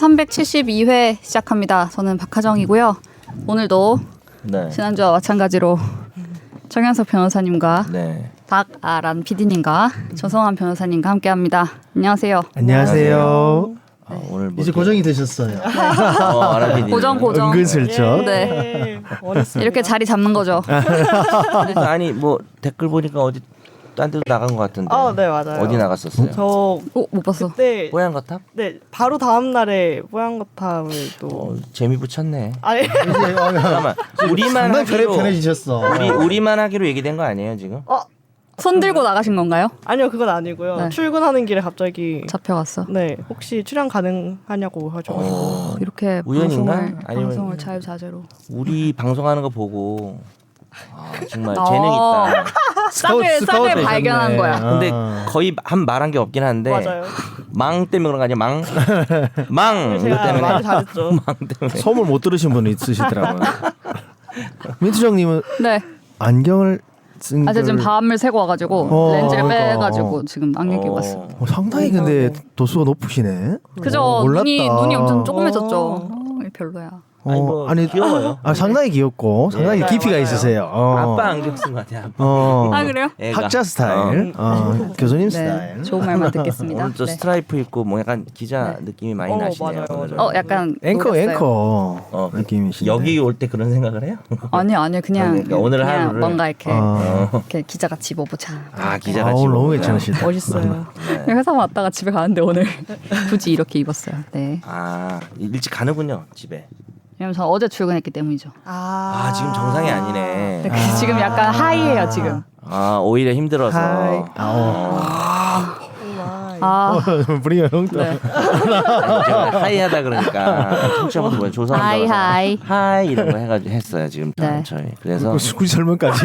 372회 시작합니다. 저는 박하정이고요. 오늘도 네. 지난주와 마찬가지로 정현석 변호사님과 박아란 PD님과 조성환 변호사님과 함께합니다. 안녕하세요. 안녕하세요. 오늘 뭐 이제 고정이 되셨어요. 고정. 은근슬쩍. 네. 이렇게 자리 잡는 거죠. 아니 뭐 댓글 보니까 어디 딴 데도 나간 것 같은데. 네 맞아요. 어디 나갔었어요? 저 못 봤어. 그때 뽀얀거탑? 네 바로 다음 날에 뽀얀거탑을 또 재미 붙였네. 아니 잠깐만. 우리만 상당히 하기로 편해지셨어. 우리만 하기로 얘기된 거 아니에요 지금? 손 들고 나가신 건가요? 아니요 그건 아니고요. 네. 출근하는 길에 갑자기 잡혀갔어. 네 혹시 출연 가능하냐고 하셔가지고 이렇게 우연인가? 아니면 방송을 자유자재로. 우리 방송하는 거 보고 정말 어. 재능 있다. 싹을 발견한 거야. 근데 거의 한 말한 게 없긴 한데 맞아요. 망 때문에 그런 거 아니야? 망 이거 제가 때문에 많이 잘했죠. 망 때문에. 소문 못 들으신 분이 있으시더라고요. 민수정님은 네. 안경을 쓴 제가 지금 밤을 새고 와가지고 렌즈를 빼가지고 지금 안경 끼고 왔어. 상당히 근데 도수가 높으시네. 그죠? 몰랐다. 눈이 엄청 조그매졌죠. 별로야. 아니 뭐 귀여워요. 상당히 귀엽고 상당히 네, 깊이가 맞아요. 있으세요. 아빠 안경 쓴 거 같아. 아빠. 그래요? 애가. 학자 스타일, 교수님 네. 스타일. 좋은 말만 듣겠습니다. 오늘 또 네. 스트라이프 입고 뭐 약간 기자 느낌이 많이 나시네요. 맞아요. 오늘은. 약간 앵커 노렸어요. 느낌이신데. 여기 올 때 그런 생각을 해요? 아니요 그냥 그러니까 오늘 그냥 하루를 뭔가 이렇게 아. 이렇게 기자같이 입어보자. 기자가 오늘 너무 괜찮으시다. 멋있어요. 회사 왔다가 집에 가는데 오늘 굳이 이렇게 입었어요. 네. 일찍 가는군요 집에. 왜냐면 저 어제 출근했기 때문이죠. 지금 정상이 아니네. 네, 지금 약간 하이예요 지금. 오히려 힘들어서. 하이. 분위기가 너무 네. 제가 하이하다 그러니까 청취자분들 보면 조선한 하이 이런 거 해가지고 했어요 지금 네. 저희. 그래서 굳이 설명까지.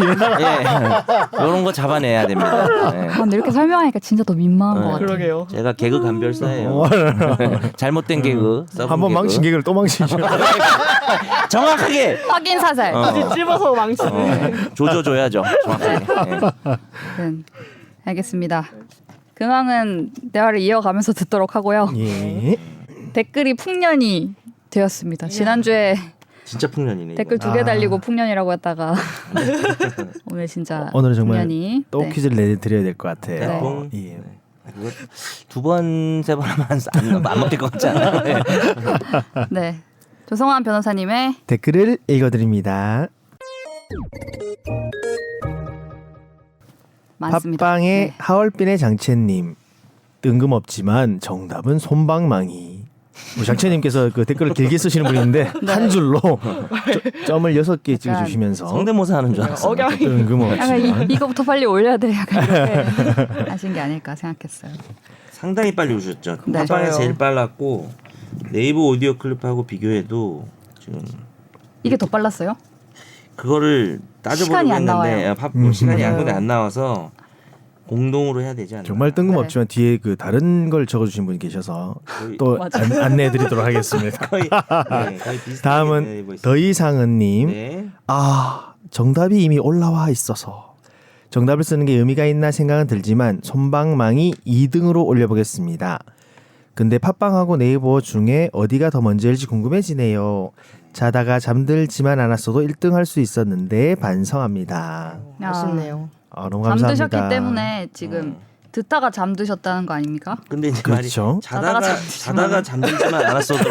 이런 거 잡아내야 됩니다. 근데 이렇게 설명하니까 진짜 더 민망한 것 같아요. 그러게요. 제가 개그 감별사예요. 잘못된 개그. 한번 망친 개그를 또 망치죠. 정확하게 확인 사살. 찝어서 망치는. 조져줘야죠. 정확하게. 네. 알겠습니다. 근황은 대화를 이어가면서 듣도록 하고요. 예. 댓글이 풍년이 되었습니다. 지난주에 진짜 풍년이네. 댓글 이거. 2개 달리고 풍년이라고 했다가 오늘 진짜 오늘은 정말 풍년이 또 네. 퀴즈를 내드려야 될 것 같아요. 네. 예. 그거 두 번, 세 번 하면 안 먹힐 것 같지 않아요? 네. 네. 조성환 변호사님의 댓글을 읽어드립니다. 많습니다. 팟빵의 네. 하얼빈의 장채님, 뜬금없지만 정답은 솜방망이. 장채님께서 그 댓글을 길게 쓰시는 분인데 한 줄로 점을 6개 찍어주시면서 성대모사 하는 줄 알았어. 약간 뜬금없지만 이거부터 빨리 올려야 돼. 약간 이렇게 하신 게 아닐까 생각했어요. 상당히 빨리 오셨죠. 네. 팟빵이 맞아요. 제일 빨랐고 네이버 오디오 클립하고 비교해도 지금 이게 더 빨랐어요? 그거를 따져보려고 시간이 안 했는데 나와요. 시간이 맞아요. 안 나와서 공동으로 해야 되지 않나. 정말 뜬금없지만 뒤에 그 다른 걸 적어주신 분이 계셔서 또 안내해드리도록 하겠습니다. 거의 비슷하게 다음은 네이버 있습니다. 더이상은님. 네. 정답이 이미 올라와 있어서 정답을 쓰는 게 의미가 있나 생각은 들지만 솜방망이 2등으로 올려보겠습니다. 근데 팟빵하고 네이버 중에 어디가 더 먼저일지 궁금해지네요. 자다가 잠들지만 않았어도 1등 할 수 있었는데 반성합니다. 멋있네요. 너무 감사합니다. 잠드셨기 때문에 지금 듣다가 잠드셨다는 거 아닙니까? 근데 이제 그렇죠. 자다가 잠들지만 않았어도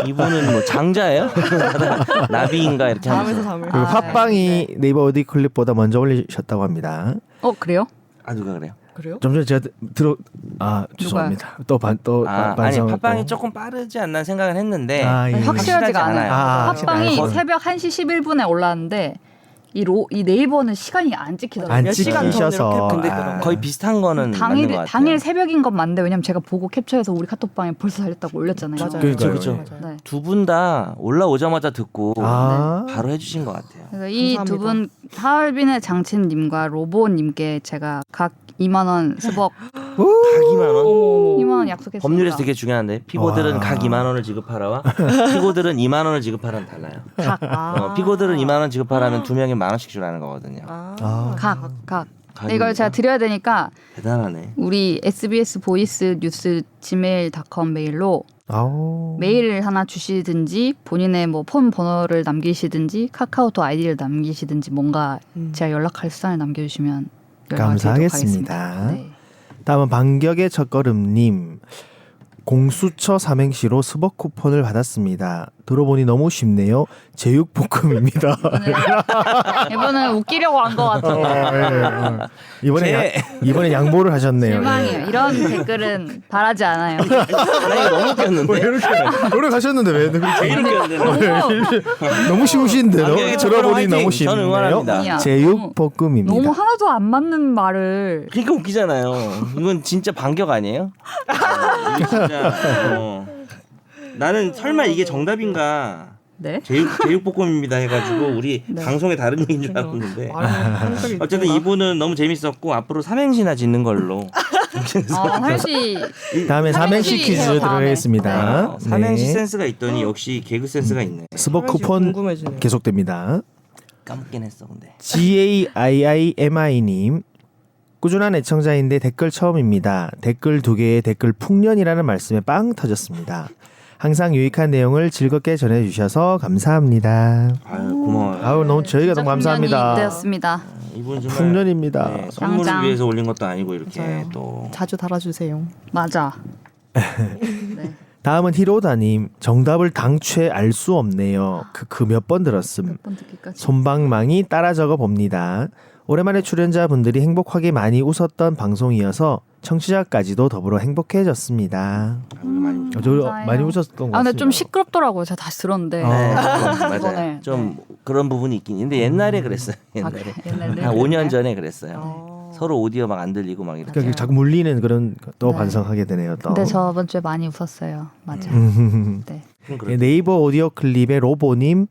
이분은 뭐 장자예요? 나비인가 이렇게 잠에서 하면서. 잠을. 그리고 팟빵이 네이버 어디 클립보다 먼저 올리셨다고 합니다. 그래요? 누가 그래요? 그래요? 좀 전에 제가 죄송합니다. 아니 반성. 팟빵이 조금 빠르지 않나 생각은 했는데 예. 확실하지가 않아요. 팟빵이 확실하지 새벽 1시 11분에 올랐는데 이 네이버는 시간이 안 찍히더라고요. 안 몇 시간 전에 찍히셔서 이렇게 근데 보내더라고요. 거의 비슷한 거는 맞는 것 같아요. 당일 새벽인 건 맞는데 왜냐면 제가 보고 캡처해서 우리 카톡방에 벌써 살렸다고 올렸잖아요. 맞아요. 그렇죠. 네. 두 분 다 올라오자마자 듣고 아. 바로 해주신 것 같아요. 그래서 이 두 분 하얼빈의 장첸님과 로보님께 제가 각 2만 원 스벅 각 2만 원? 2만 원 약속했습니다. 법률에서 되게 중요한데 피고들은 각 2만 원을 지급하라와 피고들은 2만 원을 지급하라는 달라요. 피고들은 2만 원 지급하라면 두 명이 만 원씩 주라는 거거든요. 각 근데 이걸 제가 드려야 되니까 대단하네. 우리 SBS 보이스 뉴스 gmail.com 메일로 아우. 메일을 하나 주시든지 본인의 뭐 폰 번호를 남기시든지 카카오톡 아이디를 남기시든지 뭔가 제가 연락할 수단을 남겨주시면 연락을 드리도록 감사하겠습니다. 하겠습니다. 네. 다음은 반격의 첫걸음님. 공수처 삼행시로 스벅 쿠폰을 받았습니다. 들어보니 너무 쉽네요. 제육볶음입니다. 이번은 웃기려고 한 것 같아요. 이번에 양보를 하셨네요. 실망이에요. 이런 댓글은 바라지 않아요. 나 이거 너무 웃겼는데. 왜 이렇게 노력하셨는데 왜 그렇게 이렇게 웃겼는데. 너무 쉬우신데요? 반격의 들어보니 첫걸음 너무 화이팅! 쉽네요. 저는 응원합니다. 야, 제육볶음입니다. 너무 하나도 안 맞는 말을 그러니까 웃기잖아요. 이건 진짜 반격 아니에요? 이게 진짜. 나는 설마 이게 정답인가? 네? 제육볶음입니다 해가지고 우리 네. 방송에 다른 얘기인 줄 알았는데 한 적이 어쨌든 있구나. 이분은 너무 재밌었고 앞으로 삼행시나 짓는 걸로 할시 다음에 삼행시 퀴즈 해요, 다음에. 드리겠습니다. 삼행시 네. 센스가 있더니 역시 개그 센스가 있네. 스벅 삼행시 쿠폰 궁금해지네요. 계속됩니다. 까먹긴 했어 근데. GAIIMI님 꾸준한 애청자인데 댓글 처음입니다. 댓글 2개의 댓글 풍년이라는 말씀에 빵 터졌습니다. 항상 유익한 내용을 즐겁게 전해주셔서 감사합니다. 아유 고마워요. 아우 너무 저희가 너무 감사합니다. 되었습니다. 이분 정말 풍년입니다. 네, 선물을 짱짱. 위해서 올린 것도 아니고 이렇게 맞아요. 또 자주 달아주세요. 맞아. 다음은 히로다님 정답을 당최 알 수 없네요. 그 몇 번 들었음. 몇번 듣기까지. 손방망이 따라 적어 봅니다. 오랜만에 출연자분들이 행복하게 많이 웃었던 방송이어서 청취자까지도 더불어 행복해졌습니다. 많이 저 감사해요. 많이 웃었던 것 같습니다. 근데 좀 시끄럽더라고요. 제가 다시 들었는데. 맞아요. 이번에. 좀 그런 부분이 있긴 있는데 옛날에 그랬어요. 옛날에 옛날에 한 5년 전에 그랬어요. 서로 오디오 막 안 들리고 막 이렇게. 그러니까 자꾸 물리는 그런 또 네. 반성하게 되네요. 또. 근데 저번 주에 많이 웃었어요. 맞아. 네. 네, 네이버 오디오 클립의 로보님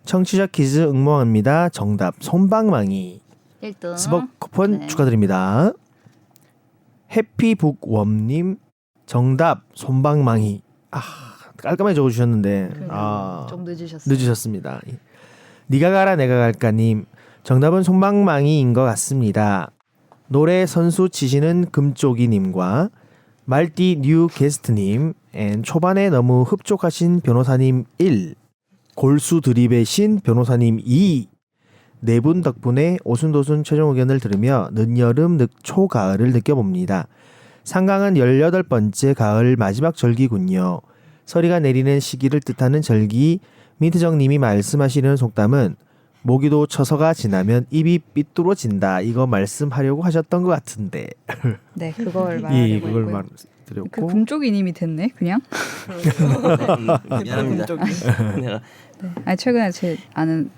청취자 퀴즈 응모합니다. 정답 손방망이 1등. 스벅 쿠폰 네. 축하드립니다. 해피북웜님 정답 손방망이 깔끔하게 적어주셨는데 좀 늦으셨어요. 늦으셨습니다. 니가 가라 내가 갈까님 정답은 손방망이인 것 같습니다. 노래 선수 치시는 금쪽이님과 말띠 뉴 게스트님 앤 초반에 너무 흡족하신 변호사님 1 골수 드립의 신 변호사님 2 네 분 덕분에 오순도순 최종 의견을 들으며 늦여름 초가을을 느껴봅니다. 상강은 18번째 가을 마지막 절기군요. 서리가 내리는 시기를 뜻하는 절기. 민트정님이 말씀하시는 속담은 모기도 처서가 지나면 입이 삐뚤어진다. 이거 말씀하려고 하셨던 것 같은데. 네, 그걸 예, 말하려고 그걸 했고요. 그 말드렸고. 금쪽이님이 됐네, 그냥. 미안합니다. 내가 네. 아니 최근에 제 아는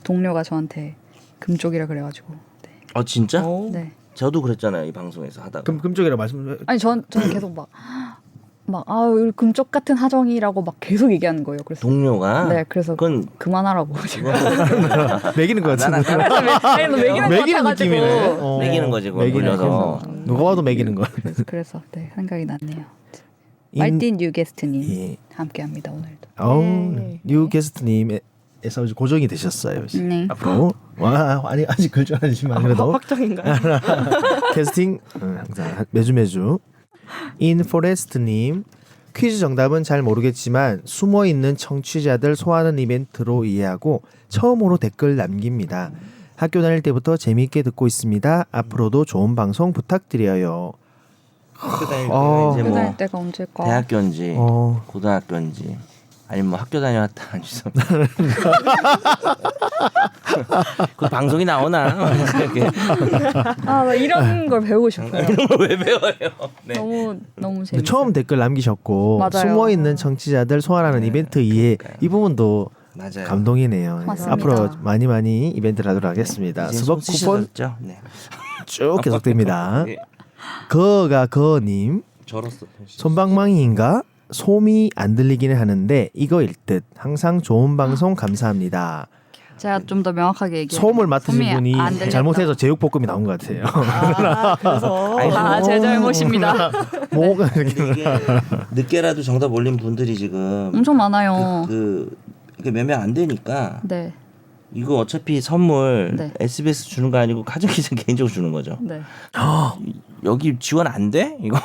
동료가 저한테 금쪽이라 그래가지고. 네. 진짜? 네. 저도 그랬잖아요 이 방송에서 하다가. 금쪽이라 말씀. 아니 저는 계속 이 금쪽 같은 하정이라고 막 계속 얘기하는 거예요. 그래서 동료가. 네, 그래서 그건 그만하라고. 매기는 것 같은데. 아니, 너 매기는 것 매기는 같아가지고. 느낌이네. 매기는 거지, 그거 매기는 물려서. 거. 누가 봐도 매기는 거. 그래서 네 생각이 났네요. 말틴 뉴 게스트님 예. 함께합니다 오늘도. 네. 뉴 게스트님에서 이제 고정이 되셨어요. 이제. 네. 앞으로 와 아니 아직 글줄하지만 그래도 확정인가요? 캐스팅 항상 매주 인포레스트님 퀴즈 정답은 잘 모르겠지만 숨어 있는 청취자들 소환하는 이벤트로 이해하고 처음으로 댓글 남깁니다. 학교 다닐 때부터 재미있게 듣고 있습니다. 앞으로도 좋은 방송 부탁드려요. 학교 다닐 때 어. 이제 학교 다닐 뭐 때가 언제일까? 대학교인지 어. 고등학교인지 아니면 뭐 학교 다녀왔다 아니면 그 방송이 나오나 이렇게 나 이런 걸 배우고 싶어요. 왜 배워요? 네. 너무 재밌어요. 처음 댓글 남기셨고 맞아요. 숨어 있는 청취자들 소환하는 이벤트 이해 이 부분도 맞아요. 감동이네요. 맞습니다. 앞으로 많이 이벤트를 하도록 하겠습니다. 이제 스벅 손 쿠폰 씻어졌죠? 네. 쭉 계속됩니다. 네. 거가 거님 절었어. 손방망이인가? 솜이 안 들리기는 하는데 이거일 듯. 항상 좋은 방송 감사합니다. 제가 좀 더 명확하게 얘기해요. 솜을 맡으신 분이 안 들렸다. 잘못해서 제육볶음이 나온 것 같아요. 그래서 제 잘못입니다. 뭐가 근데 이게 늦게라도 정답 올린 분들이 지금 엄청 많아요. 이게 몇 명 안 되니까 네. 이거 어차피 선물 네. SBS 주는 거 아니고 가정기자 개인적으로 주는 거죠. 네. 여기 지원 안 돼? 이거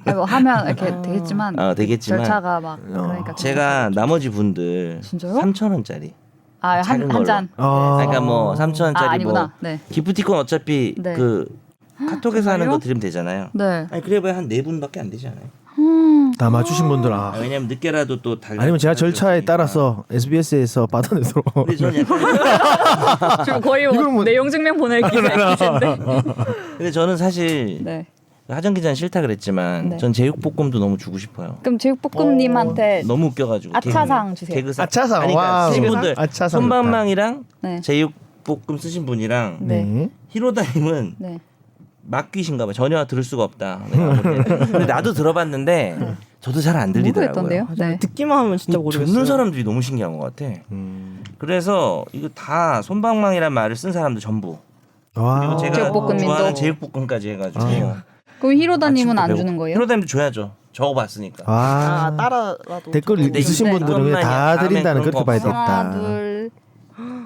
아니, 뭐 하면 이렇게 되겠지만, 되겠지만 절차가 막 그러니까 제가 나머지 분들 진짜요? 3,000원짜리 한 작은 걸로. 잔. 그러니까 뭐 3,000원짜리 아니구나. 뭐 네. 기프티콘 어차피 네. 그 카톡에서 하는 정말요? 거 드리면 되잖아요. 네. 아니 그래봐야 한 4분밖에 안 되지 않아요? 다 맞추신 분들 왜냐면 늦게라도 또 달라. 아니면 제가 절차에 따라서 SBS에서 받아내도록. 근데 저는 약간 지금 거의 이건 뭐- 내용 증명 보낼 기세인데. 근데 저는 사실 네. 하정 기자는 싫다 그랬지만 네. 전 제육볶음도 너무 주고 싶어요. 그럼 제육볶음님한테 너무 웃겨가지고 아차상 주세요. 개그상. 아차상. 아니, 그러니까 와우. 쓰신 분들 아차상 손방망이랑 네. 제육볶음 쓰신 분이랑 네. 네. 히로다님은 네. 막귀신가 봐. 전혀 들을 수가 없다. 내가 볼 때. 근데 나도 들어봤는데 저도 잘 안 들리더라고요. 모르겠던데요? 네. 듣기만 하면 진짜 이 모르겠어요. 듣는 사람들이 너무 신기한 것 같아. 그래서 이거 다 손방망이란 말을 쓴 사람들 전부. 와. 그리고 제가 제육볶음님도. 좋아하는 제육볶음까지 해가지고. 그럼 히로다님은 아침부터 안 배고- 주는 거예요? 히로다님도 줘야죠. 적어봤으니까. 와. 따라라도 댓글 근데 있으신 네. 분들은 그냥 다 다음에 드린다는 그런 그렇게 거 봐야 없어. 되겠다. 하나, 둘,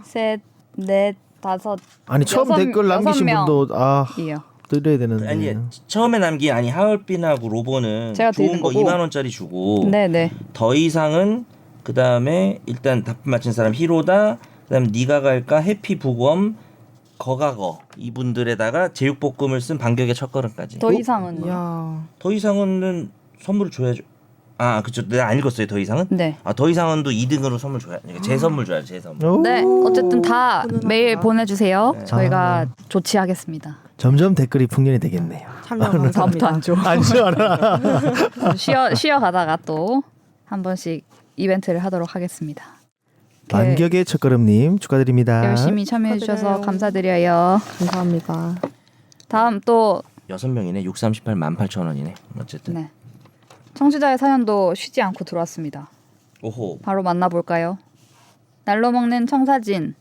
셋, 넷, 다섯. 아니 처음 여섯- 댓글 남기신 여섯 분도 이요. 드려야 되는데. 아니 처음에 남긴 아니 하얼빈하고 로보는 제가 좋은 드리는 거 거고. 2만 원짜리 주고 네네. 더 이상은 그 다음에 일단 답변 맞힌 사람 히로다 그다음 니가 갈까 해피부검 거가거 이분들에다가 제육볶음을 쓴 반격의 첫걸음까지. 더 이상은. 야. 더 이상은 선물을 줘야죠. 아 그쵸 내가 안 읽었어요 더 이상은. 네. 더 이상은도 2등으로 선물 줘야 제 선물 줘야죠 제 선물. 오. 네. 어쨌든 다 메일 보내주세요. 네. 저희가 조치하겠습니다. 점점 댓글이 풍년이 되겠네요. 참여 다음부터 감사합니다. 안 줘. 안 좋아라. 쉬어 가다가 또 한 번씩 이벤트를 하도록 하겠습니다. 만격의 첫걸음님 축하드립니다. 열심히 참여해 주셔서 축하드려요. 감사드려요. 감사합니다. 다음 또 6명이네 638 18,000원이네 어쨌든. 네. 청취자의 사연도 쉬지 않고 들어왔습니다. 오호. 바로 만나볼까요? 날로 먹는 청사진.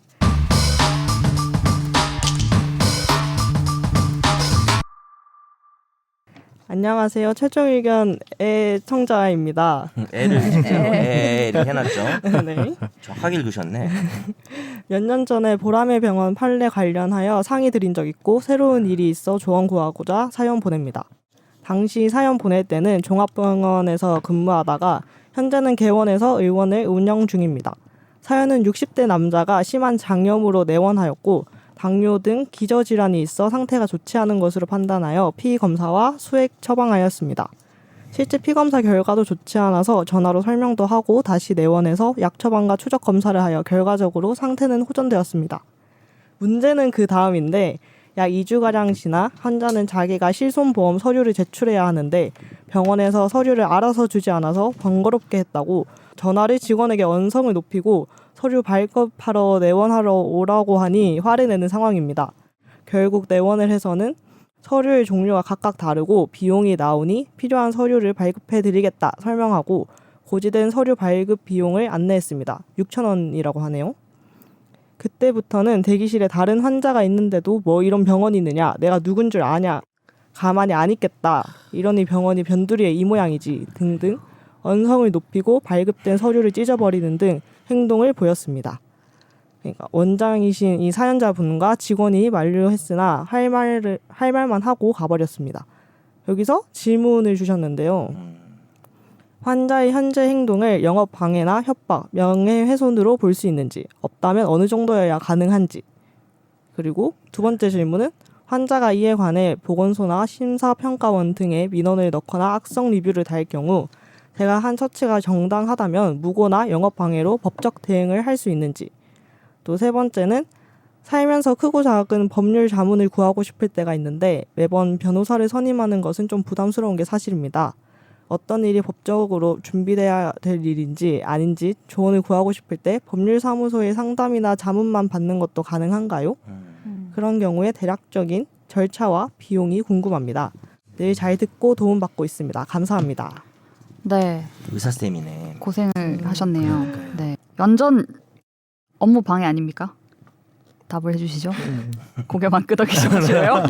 안녕하세요. 최종 의견 애청자입니다. 애를 이렇게 해놨죠. 네. 정확하게 읽으셨네. 몇 년 전에 보라매 병원 판례 관련하여 상의 드린 적 있고 새로운 일이 있어 조언 구하고자 사연 보냅니다. 당시 사연 보낼 때는 종합병원에서 근무하다가 현재는 개원에서 의원을 운영 중입니다. 사연은 60대 남자가 심한 장염으로 내원하였고 당뇨 등 기저질환이 있어 상태가 좋지 않은 것으로 판단하여 피검사와 수액 처방하였습니다. 실제 피검사 결과도 좋지 않아서 전화로 설명도 하고 다시 내원해서 약 처방과 추적 검사를 하여 결과적으로 상태는 호전되었습니다. 문제는 그 다음인데 약 2주가량 지나 환자는 자기가 실손보험 서류를 제출해야 하는데 병원에서 서류를 알아서 주지 않아서 번거롭게 했다고 전화를 직원에게 언성을 높이고 서류 발급하러 내원하러 오라고 하니 화를 내는 상황입니다. 결국 내원을 해서는 서류의 종류가 각각 다르고 비용이 나오니 필요한 서류를 발급해드리겠다 설명하고 고지된 서류 발급 비용을 안내했습니다. 6,000원이라고 하네요. 그때부터는 대기실에 다른 환자가 있는데도 뭐 이런 병원이 있느냐, 내가 누군 줄 아냐, 가만히 안 있겠다, 이러니 병원이 변두리의 이 모양이지 등등 언성을 높이고 발급된 서류를 찢어버리는 등 행동을 보였습니다. 그러니까 원장이신 이 사연자분과 직원이 만류했으나 할 말만 하고 가버렸습니다. 여기서 질문을 주셨는데요. 환자의 현재 행동을 영업 방해나 협박, 명예훼손으로 볼 수 있는지, 없다면 어느 정도여야 가능한지. 그리고 두 번째 질문은 환자가 이에 관해 보건소나 심사평가원 등의 민원을 넣거나 악성 리뷰를 달 경우 제가 한 처치가 정당하다면 무고나 영업 방해로 법적 대응을 할 수 있는지. 또 세 번째는 살면서 크고 작은 법률 자문을 구하고 싶을 때가 있는데 매번 변호사를 선임하는 것은 좀 부담스러운 게 사실입니다. 어떤 일이 법적으로 준비돼야 될 일인지 아닌지 조언을 구하고 싶을 때 법률사무소의 상담이나 자문만 받는 것도 가능한가요? 그런 경우에 대략적인 절차와 비용이 궁금합니다. 늘 잘 듣고 도움받고 있습니다. 감사합니다. 네. 의사쌤이네. 고생을 하셨네요. 네. 연전 업무 방해 아닙니까? 답을 해주시죠. 고개만 끄덕이셔가지고요.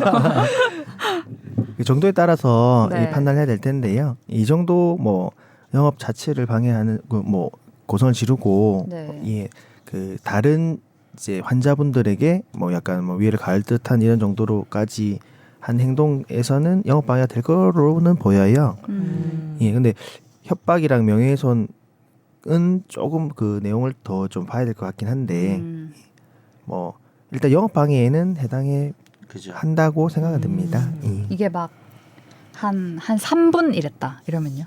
그 정도에 따라서 네. 이 판단을 해야 될 텐데요. 이 정도 뭐 영업 자체를 방해하는 뭐 고성을 지르고 네. 예, 그 다른 이제 환자분들에게 뭐 약간 뭐 위해를 가할 듯한 이런 정도로까지 한 행동에서는 영업 방해가 될 거로는 보여요. 예, 근데 협박이랑 명예훼손은 조금 그 내용을 더 좀 봐야 될 것 같긴 한데 뭐 일단 영업 방해에는 해당해 그죠. 한다고 생각은 됩니다. 예. 이게 막 한 3분 이랬다 이러면요.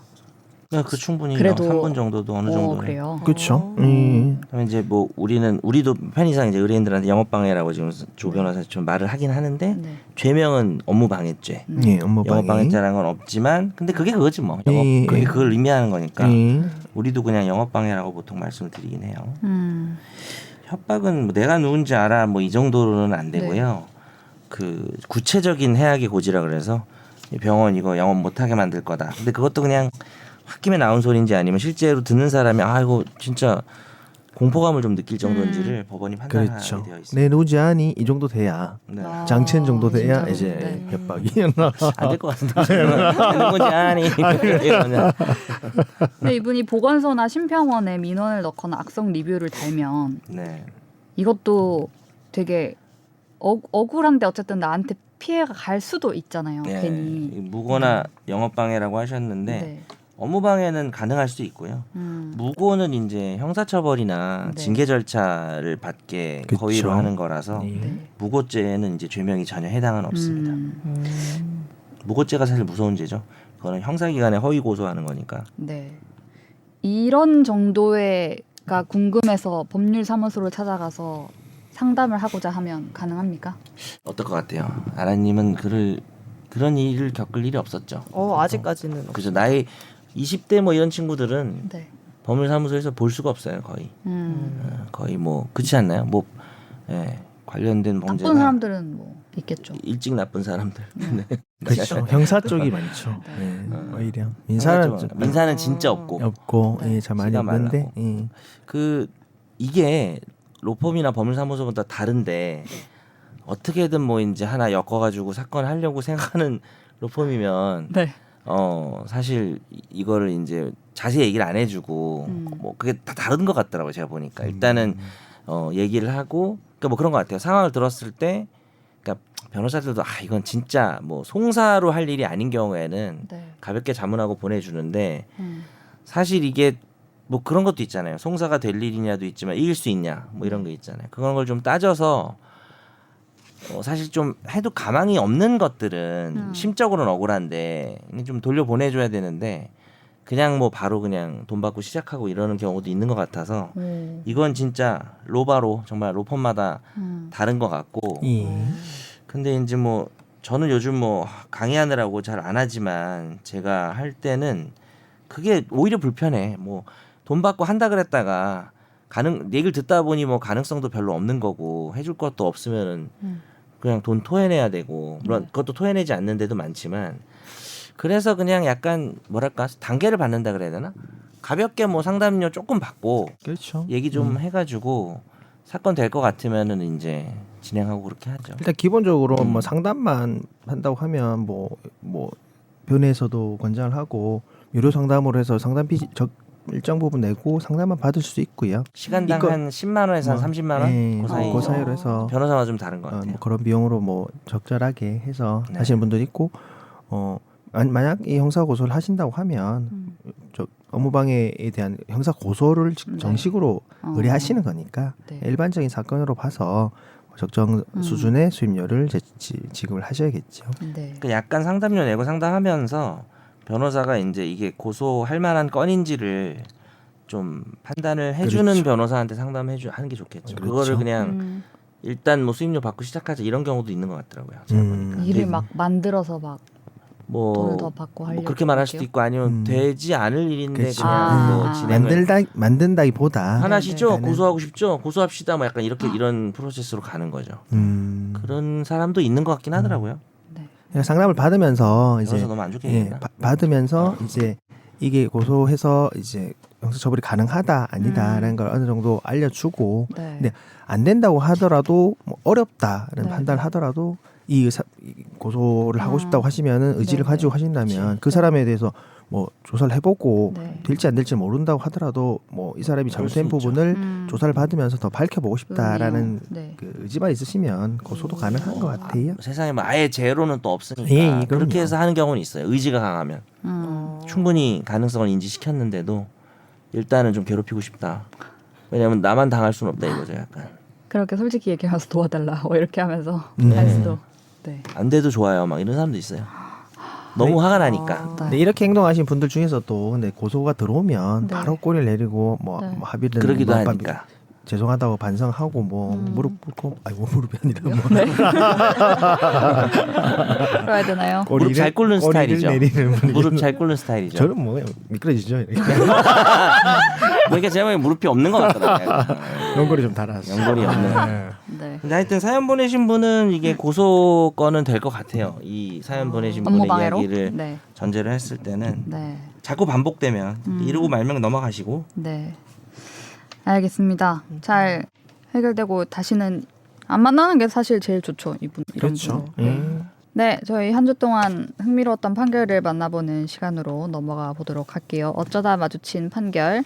그 충분히 그래도 3분 정도도 어느 정도는. 그래요. 그렇죠. 그다음에 이제 뭐 우리도 편의상 이제 의뢰인들한테 영업 방해라고 지금 조 변호사 좀 말을 하긴 하는데 네. 죄명은 업무 방해죄. 예, 업무 방해. 영업 방해죄라는 건 없지만 근데 그게 그거지 뭐. 예, 그게 예. 그걸 의미하는 거니까. 예. 우리도 그냥 영업 방해라고 보통 말씀을 드리긴 해요. 음. 협박은 뭐 내가 누군지 알아 뭐 이 정도로는 안 되고요. 그 구체적인 해악의 고지라 그래서 이 병원 이거 영업 못하게 만들 거다. 근데 그것도 그냥 홧김에 나온 소리인지 아니면 실제로 듣는 사람이 아 이거 진짜 공포감을 좀 느낄 정도인지를 법원이 판단하게 그렇죠. 되어 있습니다. 내 누지 아니 이 정도 돼야 네. 아, 장첸 정도 돼야 진짜로? 이제 네. 협박이. 안 될 것 같은데. 누군지 아니. 이러면. 근데 이분이 보건소나 심평원에 민원을 넣거나 악성 리뷰를 달면 네. 이것도 되게 억울한데 어쨌든 나한테 피해가 갈 수도 있잖아요. 네. 괜히. 무고나 영업 방해라고 하셨는데 네. 업무 방해는 가능할 수 있고요. 무고는 이제 형사처벌이나 네. 징계 절차를 받게 그쵸. 거의로 하는 거라서 네. 네. 무고죄는 이제 죄명이 전혀 해당은 없습니다. 무고죄가 사실 무서운 죄죠. 그거는 형사기관에 허위 고소하는 거니까. 네. 이런 정도의가 궁금해서 법률사무소를 찾아가서 상담을 하고자 하면 가능합니까? 어떨 것 같아요? 아라님은 그런 일을 겪을 일이 없었죠. 아직까지는 그죠. 나이 20대 뭐 이런 친구들은 네. 법률사무소에서 볼 수가 없어요. 거의 뭐 그렇지 않나요? 뭐 예, 관련된 범죄가 나쁜 사람들은 뭐 있겠죠. 일찍 나쁜 사람들. 네. 그렇죠. 형사 쪽이 많죠. 네. 오히려 민사는 좀 민사는 진짜 없고 없고 네. 예, 잘 많이 시가 없는데 말랐고. 예. 그 이게 로펌이나 법률사무소보다 다른데 어떻게든 뭐 이제 하나 엮어가지고 사건을 하려고 생각하는 로펌이면 네. 사실 이거를 이제 자세히 얘기를 안 해주고 뭐 그게 다 다른 것 같더라고요. 제가 보니까 일단은 얘기를 하고 그러니까 뭐 그런 것 같아요. 상황을 들었을 때 그러니까 변호사들도 이건 진짜 뭐 송사로 할 일이 아닌 경우에는 네. 가볍게 자문하고 보내주는데 사실 이게 뭐 그런 것도 있잖아요. 송사가 될 일이냐도 있지만 이길 수 있냐 뭐 이런 거 있잖아요. 그런 걸 좀 따져서 사실 좀 해도 가망이 없는 것들은 심적으로는 억울한데 좀 돌려 보내줘야 되는데 그냥 뭐 바로 그냥 돈 받고 시작하고 이러는 경우도 있는 것 같아서 이건 진짜 로바로 정말 로펌마다 다른 것 같고 예. 근데 이제 뭐 저는 요즘 뭐 강의하느라고 잘 안 하지만 제가 할 때는 그게 오히려 불편해. 뭐 돈 받고 한다 그랬다가 얘기를 듣다 보니 뭐 가능성도 별로 없는 거고 해줄 것도 없으면은 그냥 돈 토해내야 되고 물론 그것도 토해내지 않는 데도 많지만 그래서 그냥 약간 뭐랄까 단계를 받는다 그래야 되나? 가볍게 뭐 상담료 조금 받고 그렇죠. 얘기 좀 해가지고 사건 될 것 같으면은 이제 진행하고 그렇게 하죠. 일단 기본적으로 뭐 상담만 한다고 하면 뭐 변호사도 권장을 하고 유료 상담으로 해서 상담비 일정 부분 내고 상담만 받을 수 있고요. 시간당 이거- 한 10만 원에서 한 30만 원 예, 그 사이. 그 사이로 해서 변호사가 좀 다른 것 같아요. 뭐 그런 비용으로 뭐 적절하게 해서 네. 하시는 분들 있고 만약 이 형사 고소를 하신다고 하면 저 업무방해에 대한 형사 고소를 정식으로 의뢰하시는 거니까 네. 일반적인 사건으로 봐서 적정 수준의 수임료를 지급을 하셔야겠죠. 네. 그 약간 상담료 내고 상담하면서 변호사가 이제 이게 고소할 만한 건인지를 좀 판단을 해주는 그렇죠. 변호사한테 상담하는 게 좋겠죠. 그렇죠. 그거를 그냥 일단 뭐 수임료 받고 시작하자 이런 경우도 있는 것 같더라고요. 제가 보니까. 일을 막 만들어서 막 뭐, 돈을 더 받고 하려고 뭐 그렇게 말할 수도 있고 아니면 되지 않을 일인데 그렇죠. 그냥 뭐 진행을 만든다기보다 하나시죠. 일단은 고소하고 싶죠. 고소합시다. 뭐 약간 이렇게 이런 프로세스로 가는 거죠. 그런 사람도 있는 것 같긴 하더라고요. 그냥 상담을 받으면서 이제 변호사 너무 안 좋게 예, 얘기했나? 받으면서 이제 이게 고소해서 이제 형사처벌이 가능하다 아니다라는 걸 어느 정도 알려주고 네. 근데 안 된다고 하더라도 뭐 어렵다는 네. 판단을 하더라도 이 고소를 하고 싶다고 하시면은 의지를 네. 가지고 하신다면 그 사람에 대해서 뭐 조사를 해보고 네. 될지 안 될지 모른다고 하더라도 뭐 이 사람이 그럴 잘못된 수 있죠. 부분을 조사를 받으면서 더 밝혀보고 싶다라는 네. 그 의지만 있으시면 고소도 가능한 것 같아요. 세상에 뭐 아예 제로는 또 없으니까 예, 그럼요. 그렇게 해서 하는 경우는 있어요. 의지가 강하면 충분히 가능성을 인지시켰는데도 일단은 좀 괴롭히고 싶다. 왜냐면 나만 당할 수는 없다 이거죠. 약간 그렇게 솔직히 얘기하면서 도와달라 뭐 이렇게 하면서 네. 할 수도. 네. 안 돼도 좋아요. 막 이런 사람도 있어요. 너무 화가 나니까. 근데 이렇게 행동하신 분들 중에서도 근데 고소가 들어오면 네. 바로 꼬리를 내리고 뭐, 네. 뭐 합의를 그러기도 뭐 하니까. 죄송하다고 반성하고 뭐 무릎 꿇고 아이고 무릎이 아니라 뭐 그래야 되나요? 무릎 잘 꿇는 꼬리를 스타일이죠. 내리는 분이 무릎 잘 꿇는 스타일이죠. 저는 뭐 미끄러지죠. 이렇게. 그러니까 제가 보기엔 무릎이 없는 것 같더라고요. 연골이 좀 달아서. 연골이 없는. 네. 네. 근데 하여튼 사연 보내신 분은 이게 고소건은 될 것 같아요. 이 사연 보내신 분의 업무방해로. 이야기를 네. 전제를 했을 때는 네. 자꾸 반복되면 이러고 말면 넘어가시고 네. 알겠습니다. 잘 해결되고 다시는 안 만나는 게 사실 제일 좋죠. 이분 이런 그렇죠. 분은. 네, 저희 한 주 동안 흥미로웠던 판결을 만나보는 시간으로 넘어가 보도록 할게요. 어쩌다 마주친 판결.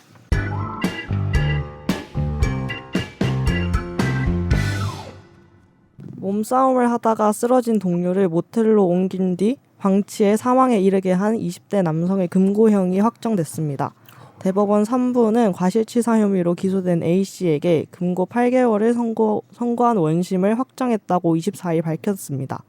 몸싸움을 하다가 쓰러진 동료를 모텔로 옮긴 뒤 방치해 사망에 이르게 한 20대 남성의 금고형이 확정됐습니다. 대법원 3부는 과실치사 혐의로 기소된 A씨에게 금고 8개월을 선고한 원심을 확정했다고 24일 밝혔습니다.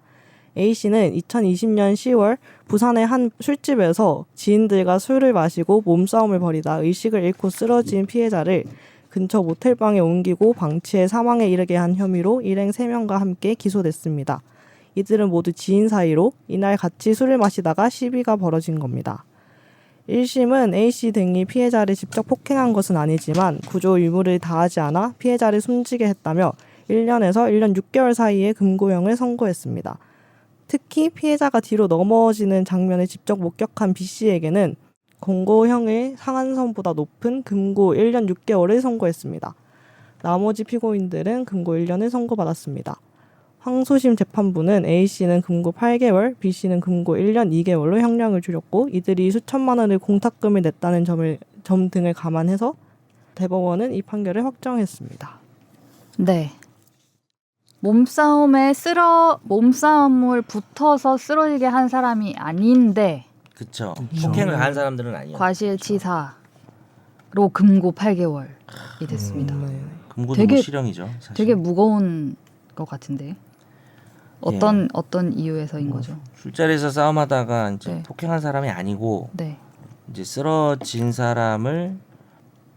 A씨는 2020년 10월 부산의 한 술집에서 지인들과 술을 마시고 몸싸움을 벌이다 의식을 잃고 쓰러진 피해자를 근처 모텔방에 옮기고 방치해 사망에 이르게 한 혐의로 일행 3명과 함께 기소됐습니다. 이들은 모두 지인 사이로 이날 같이 술을 마시다가 시비가 벌어진 겁니다. 1심은 A씨 등이 피해자를 직접 폭행한 것은 아니지만 구조 의무를 다하지 않아 피해자를 숨지게 했다며 1년에서 1년 6개월 사이의 금고형을 선고했습니다. 특히 피해자가 뒤로 넘어지는 장면을 직접 목격한 B씨에게는 공고형의 상한선보다 높은 금고 1년 6개월을 선고했습니다. 나머지 피고인들은 금고 1년을 선고받았습니다. 항소심 재판부는 A씨는 금고 8개월, B씨는 금고 1년 2개월로 형량을 줄였고 이들이 수천만 원의 공탁금을 냈다는 점 등을 감안해서 대법원은 이 판결을 확정했습니다. 네. 몸싸움을 붙어서 쓰러지게 한 사람이 아닌데 그쵸. 폭행을 한 사람들은 아니에요. 과실치사로 금고 8개월이 됐습니다. 금고도 되게- 뭐 실형이죠. 사실. 되게 무거운 것 같은데 어떤 이유에서인 거죠? 술자리에서 싸움하다가 이제 네. 폭행한 사람이 아니고 네. 이제 쓰러진 사람을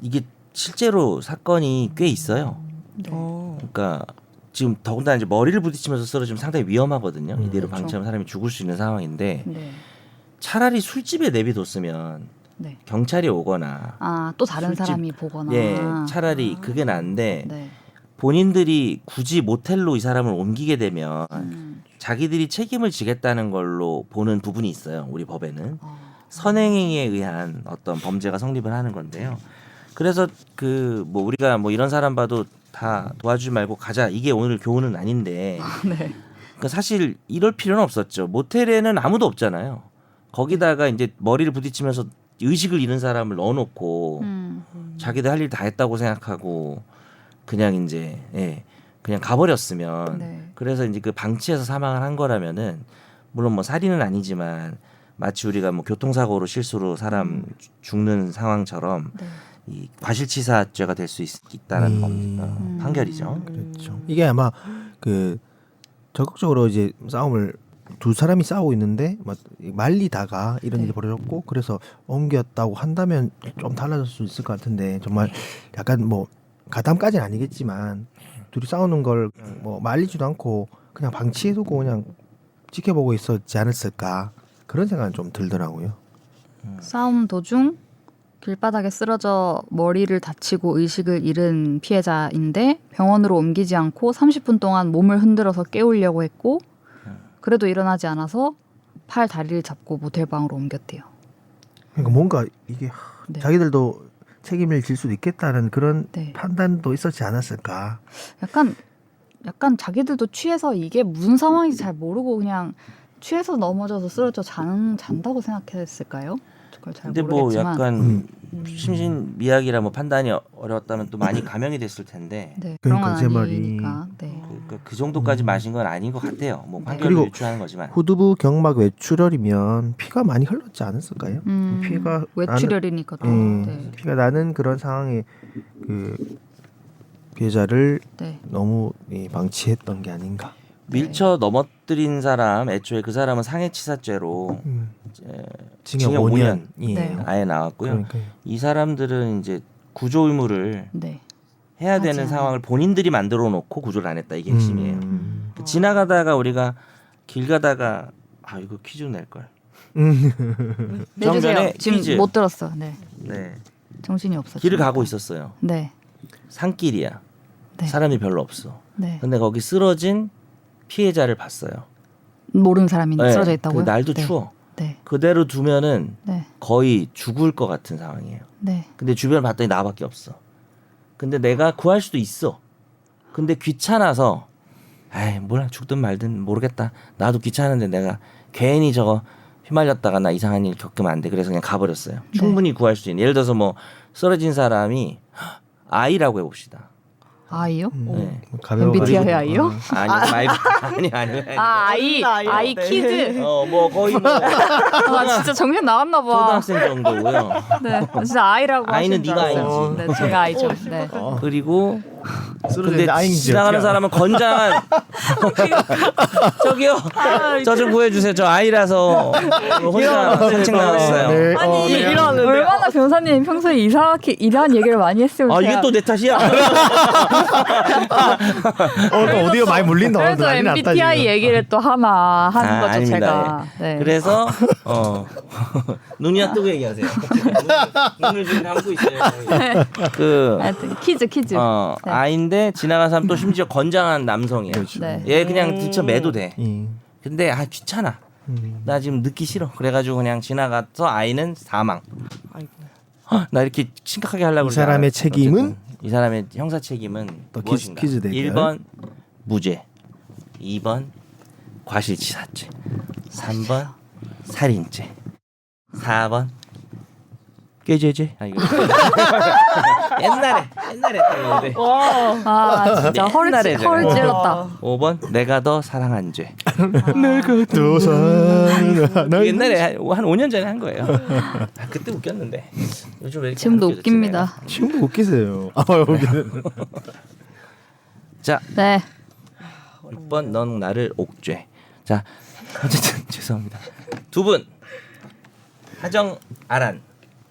이게 실제로 사건이 꽤 있어요. 네. 그러니까 지금 더군다나 이제 머리를 부딪히면서 쓰러지면 상당히 위험하거든요. 이대로 그렇죠. 방치하면 사람이 죽을 수 있는 상황인데 네. 차라리 술집에 내비뒀으면 네. 경찰이 오거나 또 다른 술집, 사람이 보거나. 예 차라리 그게 나은데 네. 본인들이 굳이 모텔로 이 사람을 옮기게 되면 음. 자기들이 책임을 지겠다는 걸로 보는 부분이 있어요. 우리 법에는 어. 선행에 의한 어떤 범죄가 성립을 하는 건데요. 그래서 그 뭐 우리가 뭐 이런 사람 봐도 다 도와주지 말고 가자 이게 오늘 교훈은 아닌데 네. 그 사실 이럴 필요는 없었죠. 모텔에는 아무도 없잖아요. 거기다가 이제 머리를 부딪히면서 의식을 잃은 사람을 넣어놓고 자기들 할 일 다 했다고 생각하고 그냥 이제 그냥 가버렸으면 네. 그래서 이제 그 방치해서 사망을 한 거라면은 물론 뭐 살인은 아니지만 마치 우리가 뭐 교통사고로 실수로 사람 죽는 상황처럼 네. 이 과실치사죄가 될 수 있다는 판결이죠. 그렇죠. 이게 아마 그 적극적으로 이제 싸움을 두 사람이 싸우고 있는데 막 말리다가 이런 네. 일이 벌어졌고 그래서 옮겼다고 한다면 좀 달라질 수 있을 것 같은데 정말 약간 뭐 가담까지는 아니겠지만 둘이 싸우는 걸 뭐 말리지도 않고 그냥 방치해두고 그냥 지켜보고 있었지 않았을까 그런 생각은 좀 들더라고요. 싸움 도중 길바닥에 쓰러져 머리를 다치고 의식을 잃은 피해자인데 병원으로 옮기지 않고 30분 동안 몸을 흔들어서 깨우려고 했고 그래도 일어나지 않아서 팔 다리를 잡고 모텔방으로 옮겼대요. 그러니까 뭔가 이게 네. 자기들도 책임을 질 수도 있겠다는 그런 네. 판단도 있었지 않았을까. 약간 자기들도 취해서 이게 무슨 상황인지 잘 모르고 그냥 취해서 넘어져서 쓰러져 잔다고 생각했을까요? 그걸 잘 근데 뭐 모르겠지만 약간 심신미약이라 뭐 판단이 어려웠다면 또 많이 감형이 됐을 텐데 네, 그런 건 그러니까 제 말이. 아니니까. 네. 그 정도까지 마신 건 아닌 것 같아요. 뭐 판결을 그리고 유추하는 거지만. 후두부 경막 외출혈이면 피가 많이 흘렀지 않았을까요? 피가 외출혈이니까 또. 네. 피가 나는 그런 상황에 그 피해자를 네. 너무 방치했던 게 아닌가. 밀쳐 넘어뜨린 사람 애초에 그 사람은 상해치사죄로 징역 징역 5년. 5년. 네. 아예 나왔고요. 그러니까요. 이 사람들은 이제 구조 의무를 네. 해야 하지 되는 않아요. 상황을 본인들이 만들어 놓고 구조를 안 했다. 이게 핵심이에요. 지나가다가 우리가 길 가다가 아 이거 퀴즈 낼 걸. 내주세요. 정전에 지금 퀴즈. 못 들었어. 네. 네. 정신이 없어. 길을 지금. 가고 있었어요. 네. 산길이야. 네. 사람이 별로 없어. 네. 근데 거기 쓰러진 피해자를 봤어요. 모르는 사람이 네. 쓰러져 있다고요? 그 날도 네. 추워. 네. 그대로 두면은 네. 거의 죽을 것 같은 상황이에요. 네. 근데 주변을 봤더니 나밖에 없어. 근데 내가 구할 수도 있어. 근데 귀찮아서 에이 몰라 죽든 말든 모르겠다. 나도 귀찮은데 내가 괜히 저거 휘말렸다가 나 이상한 일 겪으면 안 돼. 그래서 그냥 가버렸어요. 충분히 구할 수 있는. 예를 들어서 뭐 쓰러진 사람이 아이라고 해봅시다. 아이요? 네. MBTI 아이요? 아니 말고 아니. 아, 아이 네. 키즈. 뭐 거의 뭐 아, 진짜 정신 나갔나 봐. 초등학생 정도고요. 네. 진짜 아이라고 아이는 하시는 줄 네가 알았어요. 아이지. 네, 제가 아이죠. 네. 그리고 근데 쓰러졌는데 아잉지 지나가는 사람은 건장한 저기요 저 좀 구해주세요. 저 아이라서 혼자 산책 나갔어요. 네. 아니 네. 이러는데 얼마나 변호사님 평소에 이상하게 이상한 얘기를 많이 했으면 아 제가 이게 또 내 탓이야. 또 오디오 많이 물린다. 오늘 그래서 난리 났다, MBTI 지금. 얘기를 또 하나 하는 아, 거죠 아닙니다. 제가. 네. 그래서 눈이나 뜨고 얘기하세요. 눈을 지금 감고 있어요. 그 하여튼 퀴즈. 네. 아이인데 지나간 사람 또 심지어 건장한 남성이에요. 네. 얘 그냥 들쳐 매도 돼. 음. 근데 귀찮아. 나 지금 늦기 싫어. 그래가지고 그냥 지나가서 아이는 사망. 아이고. 나 이렇게 심각하게 하려고 이 사람의 그러지 책임은? 않았어. 어쨌든 이 사람의 형사 책임은 또 무엇인가? 퀴즈 대결. 1번 무죄, 2번 과실치사죄, 3번 살인죄, 4번 꾀죄죄. 이거 옛날에 했는데. 아 진짜 허를 옛날에 찔렀다. 5번 내가 더 사랑한 죄. 내가 또 사랑하는 옛날에 한 5년 전에 한 거예요. 그때 웃겼는데 요즘 왜 이렇게 지금도 안 웃겨졌지, 웃깁니다. 지금도 웃기세요. 웃기세요. 내가? 자 네. 6번 넌 나를 옥죄. 자 어쨌든 죄송합니다. 두 분 하정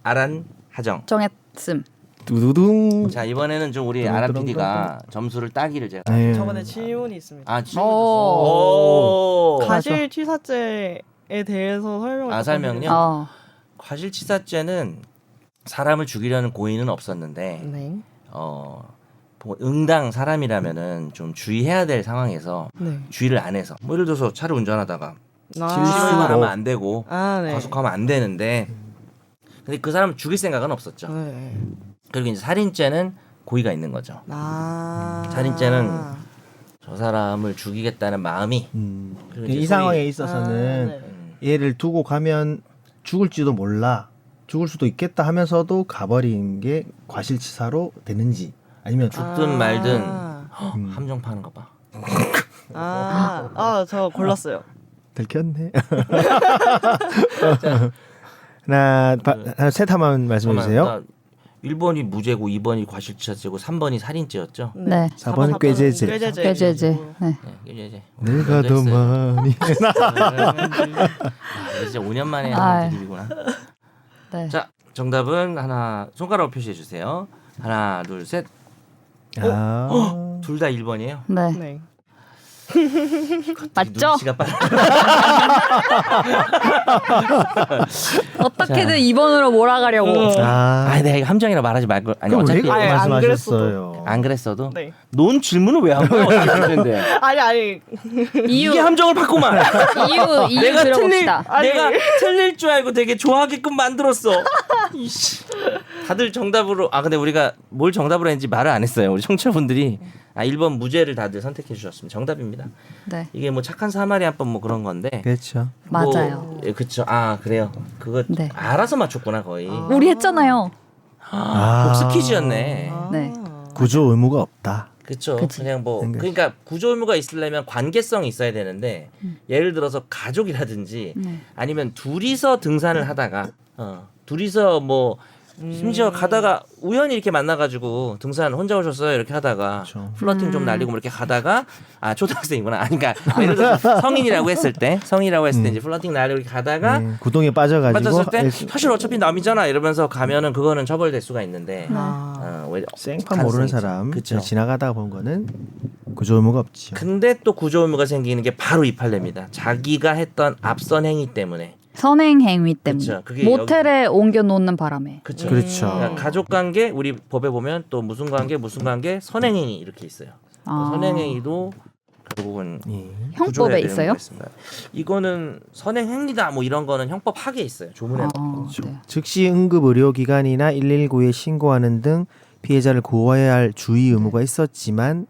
아란 하정. 정했음. 두두둥. 자 이번에는 좀 우리 아란 PD가 점수를 따기를 제가. 아유. 저번에 질문이 있습니다. 질문 오. 줬어. 과실치사죄에 대해서 설명을 설명요? 어. 과실치사죄는 사람을 죽이려는 고의는 없었는데 네. 응당 사람이라면은 좀 주의해야 될 상황에서 네. 주의를 안 해서 뭐 예를 들어서 차를 운전하다가 실수로. 실수만 하면 안 되고 네. 과속하면 안 되는데 근데 그 사람을 죽일 생각은 없었죠. 네. 그리고 이제 살인죄는 고의가 있는 거죠. 살인죄는 저 사람을 죽이겠다는 마음이 그리고 이제 이 상황에 있어서는 얘를 두고 가면 죽을지도 몰라. 죽을 수도 있겠다 하면서도 가버린 게 과실치사로 되는지 아니면 죽든 말든 함정 파는 거 봐. 저 골랐어요. 들켰네. 하나, 셋 한번 말씀해 주세요. 1번이 무죄고 2번이 과실치사죄고 3번이 살인죄였죠. 네. 4번은 꾀죄죄. 꾀죄죄. 네. 꾀죄죄. 내가 더 많이. 진짜 5년 만에 아. 하는 드립이구나. 네. 자, 정답은 하나 손가락으로 표시해 주세요. 하나, 둘, 셋. 둘 다 1번이에요. 네. 네. 맞죠? 눈치가 빨라. 어떻게든 2번으로 몰아가려고. 내가 이거 함정이라 말하지 말고. 아니 그럼 어차피 왜 아니, 안 말씀하셨어요? 안 그랬어도. 네. 넌 질문을 왜 한 거야? 어떻게 했는데. 아니. 이유 이게 함정을 받고만. 이유 내가 들어봅시다. 내가 틀릴 줄 알고 되게 좋아하게끔 만들었어. 이씨. 다들 정답으로 근데 우리가 뭘 정답으로 했는지 말을 안 했어요. 우리 청취자분들이 아 1번 무죄를 다들 선택해 주셨습니다. 정답입니다. 네. 이게 뭐 착한 사마리 한번 뭐 그런 건데. 그렇죠. 맞아요. 예, 그렇죠. 아 그래요. 그거 네. 알아서 맞췄구나 거의. 우리 했잖아요. 복수 퀴즈였네. 네. 구조 의무가 없다. 그렇죠. 그치. 그냥 뭐 생각- 그러니까 구조 의무가 있으려면 관계성이 있어야 되는데 예를 들어서 가족이라든지 네. 아니면 둘이서 등산을 하다가 둘이서 뭐 심지어 가다가 우연히 이렇게 만나가지고 등산 혼자 오셨어요 이렇게 하다가 그렇죠. 플러팅 좀 날리고 뭐 이렇게 가다가 아 초등학생이구나 아니 그러니까 예를 들어서 성인이라고 했을 때 이제 플러팅 날리고 이렇게 가다가 네, 구동에 빠져가지고 맞았을 때 이렇게 사실 어차피 남이잖아 이러면서 가면은 그거는 처벌될 수가 있는데 왜 생판 모르는 사람 그쵸. 지나가다가 본 거는 구조 의무가 없죠. 근데 또 구조 의무가 생기는 게 바로 이 판례입니다. 자기가 했던 앞선 행위 때문에. 선행 행위 때문에 그쵸, 그게 모텔에 옮겨 놓는 바람에. 그렇죠. 그렇죠. 그러니까 가족 관계 우리 법에 보면 또 무슨 관계 선행 행위 이렇게 있어요. 아. 선행 행위도 결국은 예. 형법에 구조해야 되는 있어요? 거가 있습니다. 이거는 선행 행위다 뭐 이런 거는 형법 하게 있어요. 조문에. 네. 즉시 응급 의료기관이나 119에 신고하는 등 피해자를 구호해야 할 주의 의무가 있었지만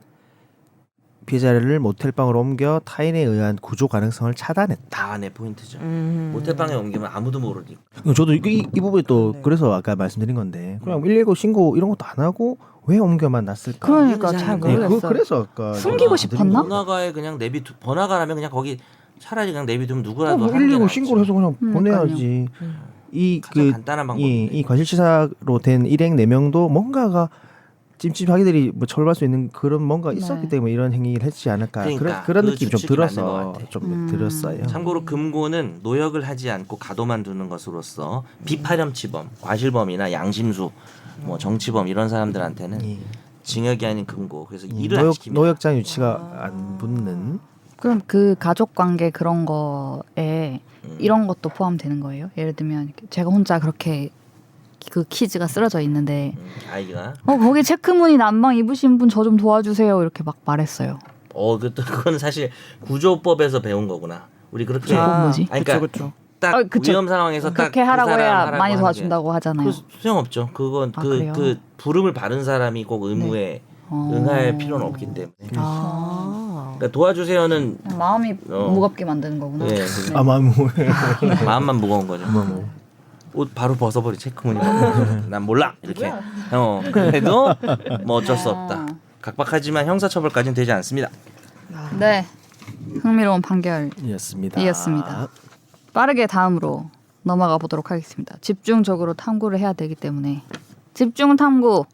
피해자를 모텔방으로 옮겨 타인에 의한 구조 가능성을 차단했다. 다 내 포인트죠. 모텔방에 옮기면 아무도 모르니까. 저도 이 부분이 또 그래서 아까 말씀드린 건데 그냥 119 신고 이런 것도 안 하고 왜 옮겨만 놨을까? 그러니까 잘 네, 모르겠어요. 그래서 아까 숨기고 싶었나? 번화가에 그냥 번화가라면 그냥 거기 차라리 그냥 내비두면 누구라도 뭐 하는 게 119 낫지. 신고를 해서 그냥 그러니까요. 보내야지. 가장 간단한 방법인데. 이 과실치사로 된 일행 4명도 뭔가가 찜찜하기들이 뭐 처벌할 수 있는 그런 뭔가 있었기 네. 때문에 이런 행위를 했지 않을까. 그러니까 그런 그 느낌이 좀 추측이 맞는 것 들어서 같아. 좀 들었어요. 참고로 금고는 노역을 하지 않고 가둬만 두는 것으로서 비파렴치범, 과실범이나 양심수, 뭐 정치범 이런 사람들한테는 예. 징역이 아닌 금고. 그래서 일을 안 시킵니다. 노역장 유치가 안 붙는 그럼 그 가족 관계 그런 거에 이런 것도 포함되는 거예요? 예를 들면 제가 혼자 그렇게 그 키즈가 쓰러져 있는데 아이가 거기 체크무늬 난방 입으신 분 저 좀 도와주세요 이렇게 막 말했어요. 그건 사실 구조법에서 배운 거구나. 우리 그렇게 그건 뭐지? 아니, 그러니까 그쵸. 딱 그쵸. 위험 상황에서 딱 그렇게 그 하라고 사람 해야 하라고 많이 하는 도와준다고 게 하잖아요. 그 소용없죠. 그건 그래요? 그 부름을 받은 사람이 꼭 의무에 응할 필요는 없기 때문에. 그러니까 도와주세요는 마음이 어. 무겁게 만드는 거구나. 예, 아마 뭐 마음만 무거운 거죠. 뭐. 옷 바로 벗어버리 체크무늬. 난 몰라 이렇게. 그래도 뭐 어쩔 수 없다. 각박하지만 형사처벌까지는 되지 않습니다. 네, 흥미로운 판결이었습니다. 이었습니다. 빠르게 다음으로 넘어가 보도록 하겠습니다. 집중적으로 탐구를 해야 되기 때문에 집중 탐구.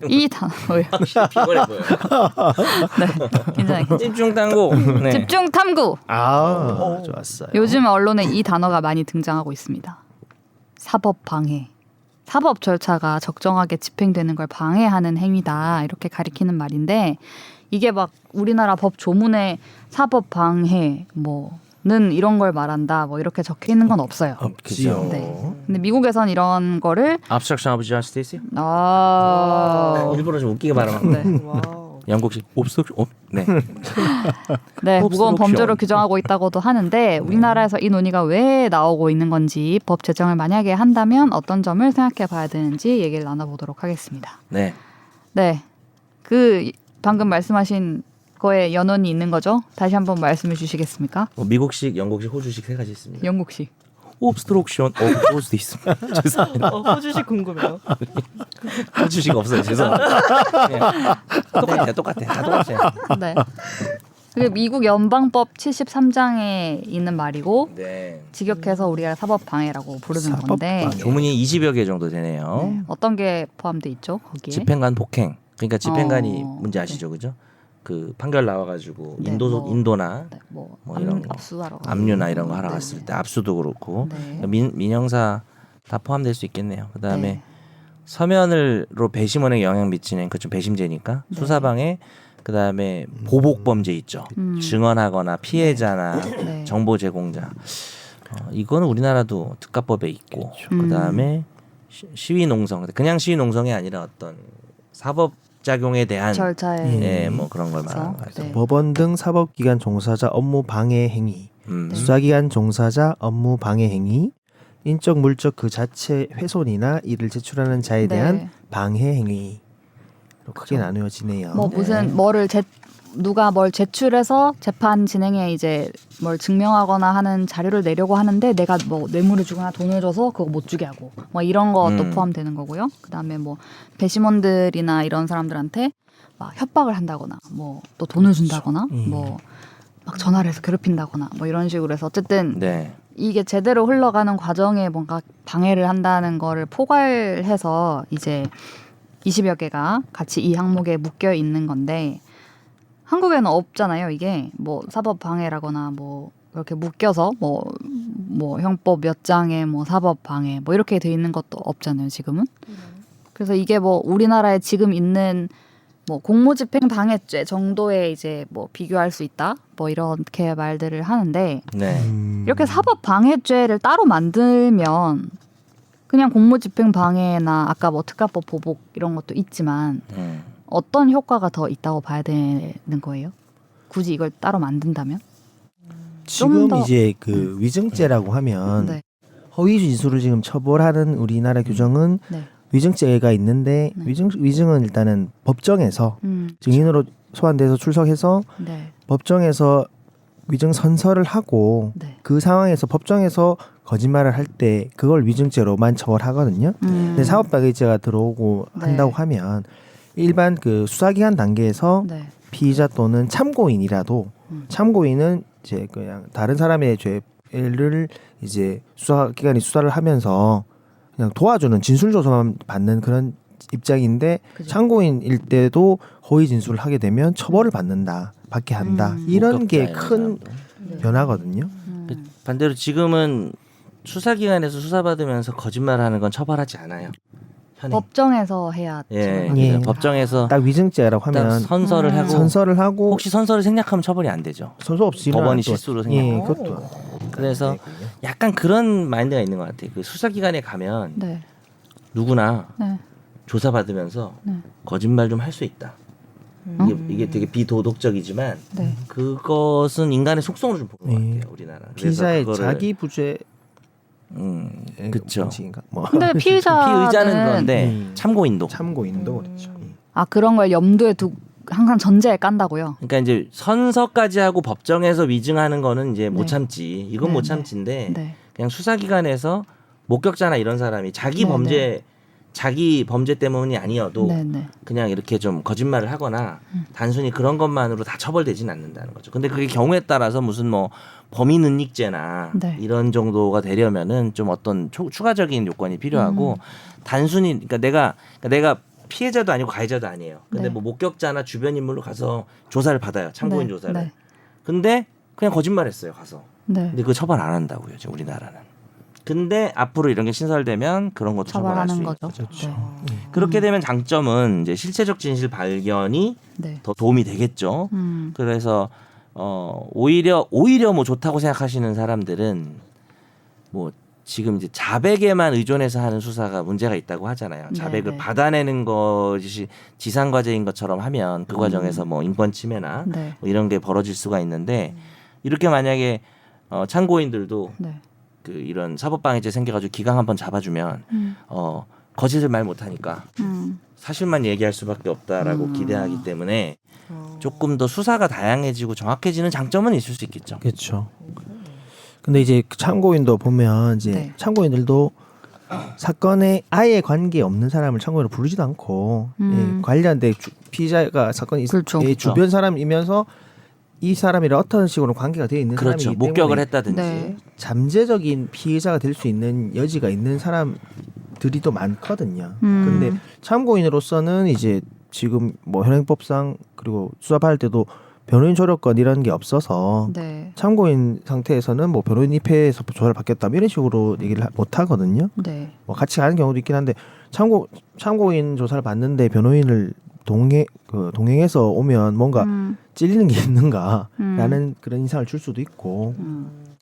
이 단어요. 피곤해 보여. 네, 괜찮아요. 집중 당고. 네. 집중 탐구. 좋았어요. 요즘 언론에 이 단어가 많이 등장하고 있습니다. 사법 방해. 사법 절차가 적정하게 집행되는 걸 방해하는 행위다. 이렇게 가리키는 말인데 이게 막 우리나라 법 조문에 사법 방해 뭐는 이런 걸 말한다. 뭐 이렇게 적혀 있는 건 없어요. 없지요. 네. 근데 미국에선 이런 거를 Obstruction of justice. 일부러 좀 웃기게 말하면. 네. 와우. 영국식 obstruction. 네. 네, 무거운 obstruction. 범죄로 규정하고 있다고도 하는데 우리나라에서 이 논의가 왜 나오고 있는 건지 법 제정을 만약에 한다면 어떤 점을 생각해 봐야 되는지 얘기를 나눠보도록 하겠습니다. 네. 네, 그 방금 말씀하신 거에 연원이 있는 거죠? 다시 한번 말씀해 주시겠습니까? 미국식, 영국식, 호주식 세 가지 있습니다. 영국식. obstruction of justice. 죄송합니다. 호주식 궁금해요. 호주식 없어요. 죄송합니다. 네. 똑같아요. 다 똑같아요. 네. 그게 미국 연방법 73장에 있는 말이고 네. 직역해서 우리가 사법 방해라고 부르는 사법 건데 방해. 조문이 20여 개 정도 되네요. 네, 어떤 게 포함돼 있죠? 거기에? 집행관 폭행. 그러니까 집행관이 어, 문제 아시죠, 그죠? 그 판결 나와가지고 네, 인도나 네, 뭐 이런 거. 압수하러 가고. 압류나 이런 거 하러 네. 갔을 때 압수도 그렇고 네. 민형사 다 포함될 수 있겠네요. 그다음에 네. 서면으로 배심원에 영향 미치는 그 좀 배심제니까 수사방해. 그다음에 보복 범죄 있죠. 증언하거나 피해자나 네. 정보 제공자. 이거는 우리나라도 특가법에 있고. 그다음에 시위 농성. 그냥 시위 농성이 아니라 어떤 사법 작용에 대한 절차에 예, 뭐 그런 걸 말하는 그래서, 거죠. 네. 법원 등 사법기관 종사자 업무 방해 행위, 수사기관 종사자 업무 방해 행위, 인적 물적 그 자체 훼손이나 이를 제출하는 자에 대한 네. 방해 행위로 크게 그렇죠. 나누어지네요. 뭐 무슨 뭐를 누가 뭘 제출해서 재판 진행에 이제 뭘 증명하거나 하는 자료를 내려고 하는데 내가 뭐 뇌물을 주거나 돈을 줘서 그거 못 주게 하고 뭐 이런 것도 포함되는 거고요. 그다음에 뭐 배심원들이나 이런 사람들한테 막 협박을 한다거나 뭐 또 돈을 준다거나 뭐 막 전화를 해서 괴롭힌다거나 뭐 이런 식으로 해서 어쨌든 네. 이게 제대로 흘러가는 과정에 뭔가 방해를 한다는 거를 포괄해서 이제 20여 개가 같이 이 항목에 묶여 있는 건데 한국에는 없잖아요. 이게 뭐 사법 방해라거나 뭐 그렇게 묶여서 뭐 형법 몇 장에 뭐 사법 방해 뭐 이렇게 돼 있는 것도 없잖아요. 지금은. 그래서 이게 뭐 우리나라에 지금 있는 뭐 공무집행 방해죄 정도에 이제 뭐 비교할 수 있다. 뭐 이렇게 말들을 하는데 네. 이렇게 사법 방해죄를 따로 만들면 그냥 공무집행 방해나 아까 뭐 특가법 보복 이런 것도 있지만 어떤 효과가 더 있다고 봐야 되는 거예요? 굳이 이걸 따로 만든다면? 지금 더- 이제 그 위증죄라고 하면 네. 허위 진술을 지금 처벌하는 우리나라 규정은 네. 위증죄가 있는데 네. 위증은 일단은 법정에서 음. 증인으로 소환돼서 출석해서 네. 법정에서 위증 선서를 하고 네. 그 상황에서 법정에서 거짓말을 할 때 그걸 위증죄로만 처벌하거든요. 근데 사법방해죄가 들어오고 네. 한다고 하면 일반 그 수사기관 단계에서 네. 피의자 또는 참고인이라도 참고인은 이제 그냥 다른 사람의 죄를 이제 수사기관이 수사를 하면서 그냥 도와주는 진술 조사만 받는 그런 입장인데 그죠. 참고인일 때도 허위 진술을 하게 되면 처벌을 받게 한다. 이런 게 큰 변화거든요. 반대로 지금은 수사기관에서 수사받으면서 거짓말하는 건 처벌하지 않아요. 현행. 법정에서 해야 예, 예. 그래서 법정에서 딱 위증죄라고 딱 하면 선서를 하고 선서를 하고 혹시 선서를 생략하면 처벌이 안 되죠. 선서 없이 법원이 또- 실수로 예, 생략하고. 그것도 그래서 네, 약간 그런 마인드가 있는 것 같아요. 그 수사기관에 가면 네. 누구나 네. 조사받으면서 네. 거짓말 좀 할 수 있다. 이게 되게 비도덕적이지만 네. 그것은 인간의 속성으로 좀 보는 것 예. 같아요. 우리나라. 피의자의 자기 부재 그쵸. 방식인가? 뭐 근데 피의자는 그런데 음. 참고인도. 참고인도 그렇죠. 아 그런 걸 염두에 두고 항상 전제에 깐다고요. 그러니까 이제 선서까지 하고 법정에서 위증하는 거는 이제 못 네. 참지. 이건 네, 못 네. 참지인데 네. 그냥 수사기관에서 목격자나 이런 사람이 네, 자기 범죄 때문이 아니어도 네. 네. 그냥 이렇게 좀 거짓말을 하거나 단순히 그런 것만으로 다 처벌되지는 않는다는 거죠. 근데 그게 경우에 따라서 무슨 뭐 범인은닉죄나 네. 이런 정도가 되려면은 좀 어떤 추가적인 요건이 필요하고 단순히 그러니까 내가 피해자도 아니고 가해자도 아니에요. 근데 네. 뭐 목격자나 주변 인물로 가서 조사를 받아요. 참고인 네. 조사를. 네. 근데 그냥 거짓말했어요. 가서. 네. 근데 그거 처벌 안 한다고요. 지금 우리나라는. 근데 앞으로 이런 게 신설되면 그런 것도 처벌할 수 처벌하는 있는 거죠. 거죠. 네. 그렇게 되면 장점은 이제 실체적 진실 발견이 네. 더 도움이 되겠죠. 음. 그래서 오히려 뭐 좋다고 생각하시는 사람들은 뭐 지금 이제 자백에만 의존해서 하는 수사가 문제가 있다고 하잖아요. 자백을 네. 받아내는 것이 지상 과제인 것처럼 하면 그 과정에서 뭐 인권 침해나 네. 뭐 이런 게 벌어질 수가 있는데 이렇게 만약에 참고인들도 네. 그 이런 사법방해죄 생겨가지고 기강 한번 잡아주면 거짓을 말 못하니까 사실만 얘기할 수밖에 없다라고 기대하기 때문에 조금 더 수사가 다양해지고 정확해지는 장점은 있을 수 있겠죠. 그렇죠. 근데 이제 참고인도 보면 이제 네. 참고인들도 사건에 아예 관계 없는 사람을 참고인으로 부르지도 않고 예, 관련된 피의자가 사건이 그렇죠. 예, 주변 사람이면서 이 사람이랑 어떤 식으로 관계가 되어 있는 그렇죠. 사람이기 목격을 때문에 했다든지. 네. 잠재적인 피해자가 될 수 있는 여지가 있는 사람들이 또 많거든요. 근데 참고인으로서는 이제 지금 뭐 현행법상 그리고 수사받을 때도 변호인 조력권 이런 게 없어서 네. 참고인 상태에서는 뭐 변호인 입회에서 조사를 받겠다 이런 식으로 얘기를 못 하거든요. 네. 뭐 같이 가는 경우도 있긴 한데 참고인 조사를 받는데 변호인을 동행해서 오면 뭔가 찔리는 게 있는가라는 그런 인상을 줄 수도 있고.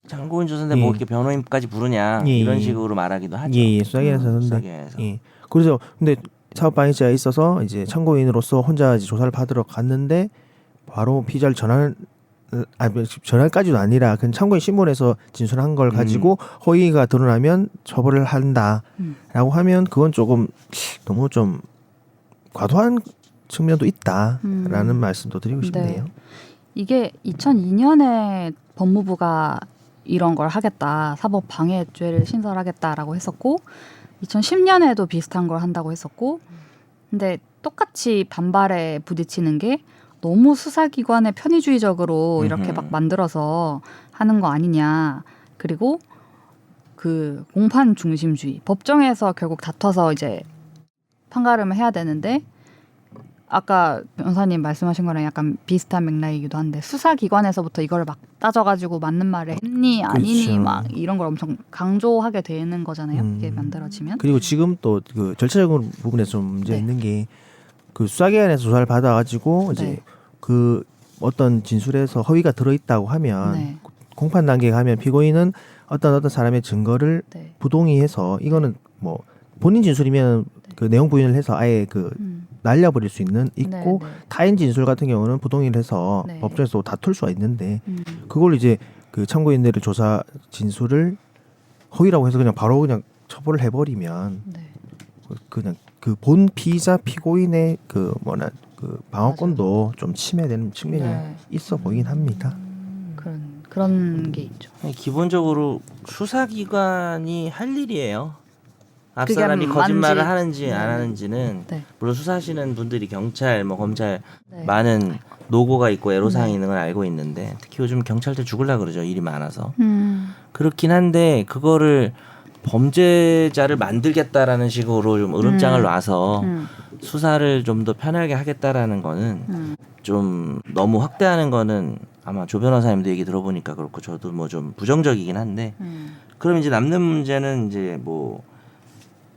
참고인 조사인데 예. 뭐 이렇게 변호인까지 부르냐 예, 이런 예. 식으로 말하기도 하죠. 예, 수사기관에서는 수사기관에서. 예. 그래서 근데 사법방해죄가 있어서 이제 참고인으로서 혼자 이제 조사를 받으러 갔는데 바로 피의자를 전환을 전날까지도 아니라 그냥 참고인 신문에서 진술한 걸 가지고 허위가 드러나면 처벌을 한다라고 하면 그건 조금 너무 좀 과도한 측면도 있다라는 말씀도 드리고 싶네요. 네. 이게 2002년에 법무부가 이런 걸 하겠다, 사법 방해죄를 신설하겠다라고 했었고 2010년에도 비슷한 걸 한다고 했었고 근데 똑같이 반발에 부딪히는 게 너무 수사기관의 편의주의적으로 이렇게 막 만들어서 하는 거 아니냐. 그리고 그 공판 중심주의. 법정에서 결국 다퉈서 이제 판가름을 해야 되는데 아까 변호사님 말씀하신 거랑 약간 비슷한 맥락이기도 한데 수사기관에서부터 이걸 막 따져가지고 맞는 말을 했니 아니니 그렇죠. 막 이런 걸 엄청 강조하게 되는 거잖아요. 이게 만들어지면. 그리고 지금 또 그 절차적인 부분에서 좀 문제 네. 있는 게 그 수사기관에서 조사를 받아가지고 이제 네. 그 어떤 진술에서 허위가 들어있다고 하면 네. 공판 단계에 가면 피고인은 어떤 사람의 증거를 네. 부동의해서 이거는 뭐 본인 진술이면 그 내용 부인을 해서 아예 그 날려버릴 수 있는 있고 네, 네. 타인 진술 같은 경우는 부동의를 해서 네. 법정에서 다툴 수가 있는데 그걸 이제 그 참고인들의 조사 진술을 허위라고 해서 그냥 바로 그냥 처벌을 해버리면 네. 그냥 그 본 피의자 피고인의 그 뭐나 그 방어권도 좀 침해되는 측면이 네. 있어 보이긴 합니다. 그런 게 있죠. 기본적으로 수사기관이 할 일이에요. 앞 그게 사람이 거짓말을 맞는지. 하는지 안 네. 하는지는 네. 물론 수사하시는 분들이 경찰, 뭐 검찰 네. 많은 노고가 있고 애로사항이 네. 있는 걸 알고 있는데 특히 요즘 경찰들 죽을라 그러죠. 일이 많아서. 음. 그렇긴 한데 그거를 범죄자를 만들겠다라는 식으로 좀 으름장을 놔서 수사를 좀 더 편하게 하겠다라는 거는 좀 너무 확대하는 거는 아마 조 변호사님도 얘기 들어보니까 그렇고 저도 뭐 좀 부정적이긴 한데 그럼 이제 남는 문제는 이제 뭐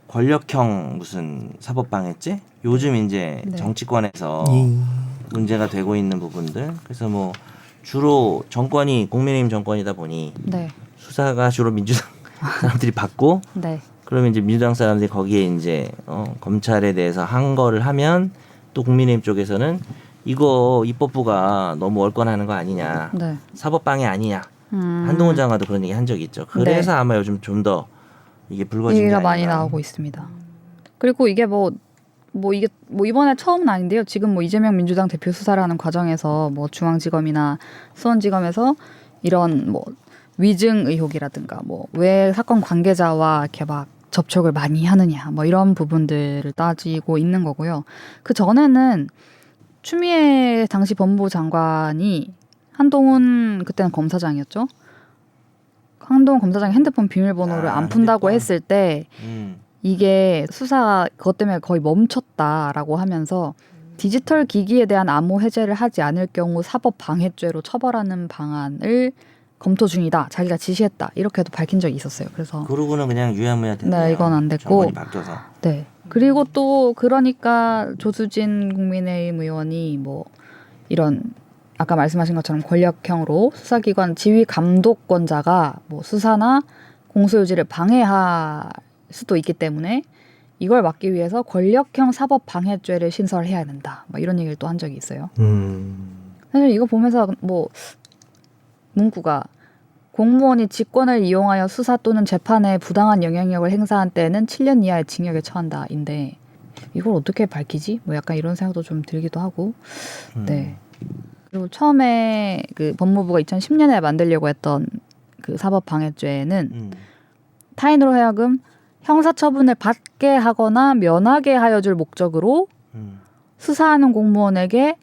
권력형 무슨 사법방해죄 요즘 이제 네. 정치권에서 문제가 되고 있는 부분들 그래서 뭐 주로 정권이 국민의힘 정권이다 보니 네. 수사가 주로 민주당 사람들이 받고 네. 그러면 이제 민주당 사람들이 거기에 이제 검찰에 대해서 한 거를 하면 또 국민의힘 쪽에서는 이거 입법부가 너무 월권하는 거 아니냐 네. 사법방해 아니냐 한동훈 장관도 그런 얘기 한 적이 있죠. 그래서 아마 요즘 좀 더 이게 불거진 게 얘기가 아닌가. 많이 나오고 있습니다. 그리고 이게 이게 이번에 처음은 아닌데요. 지금 뭐 이재명 민주당 대표 수사를 하는 과정에서 뭐 중앙지검이나 수원지검에서 이런 뭐 위증 의혹이라든가 뭐 왜 사건 관계자와 이렇게 막 접촉을 많이 하느냐 뭐 이런 부분들을 따지고 있는 거고요. 그 전에는 추미애 당시 법무부 장관이 한동훈 그때는 검사장이었죠. 한동훈 검사장이 핸드폰 비밀번호를 안 푼다고 핸드폰. 했을 때 이게 수사 그것 때문에 거의 멈췄다라고 하면서 디지털 기기에 대한 암호 해제를 하지 않을 경우 사법 방해죄로 처벌하는 방안을 검토 중이다. 자기가 지시했다. 이렇게도 밝힌 적이 있었어요. 그래서 그러고는 그냥 유야무야 됐네요. 네, 이건 안 됐고. 정권이 바뀌어서. 네. 그리고 또 그러니까 조수진 국민의힘 의원이 뭐 이런 아까 말씀하신 것처럼 권력형으로 수사기관 지휘 감독권자가 뭐 수사나 공소유지를 방해할 수도 있기 때문에 이걸 막기 위해서 권력형 사법 방해죄를 신설해야 된다. 뭐 이런 얘기를 또 한 적이 있어요. 사실 이거 보면서 뭐 문구가 공무원이 직권을 이용하여 수사 또는 재판에 부당한 영향력을 행사한 때에는 7년 이하의 징역에 처한다인데 이걸 어떻게 밝히지? 뭐 약간 이런 생각도 좀 들기도 하고. 네. 그리고 처음에 그 법무부가 2010년에 만들려고 했던 그 사법방해죄는 타인으로 하여금 형사처분을 받게 하거나 면하게 하여 줄 목적으로 수사하는 공무원에게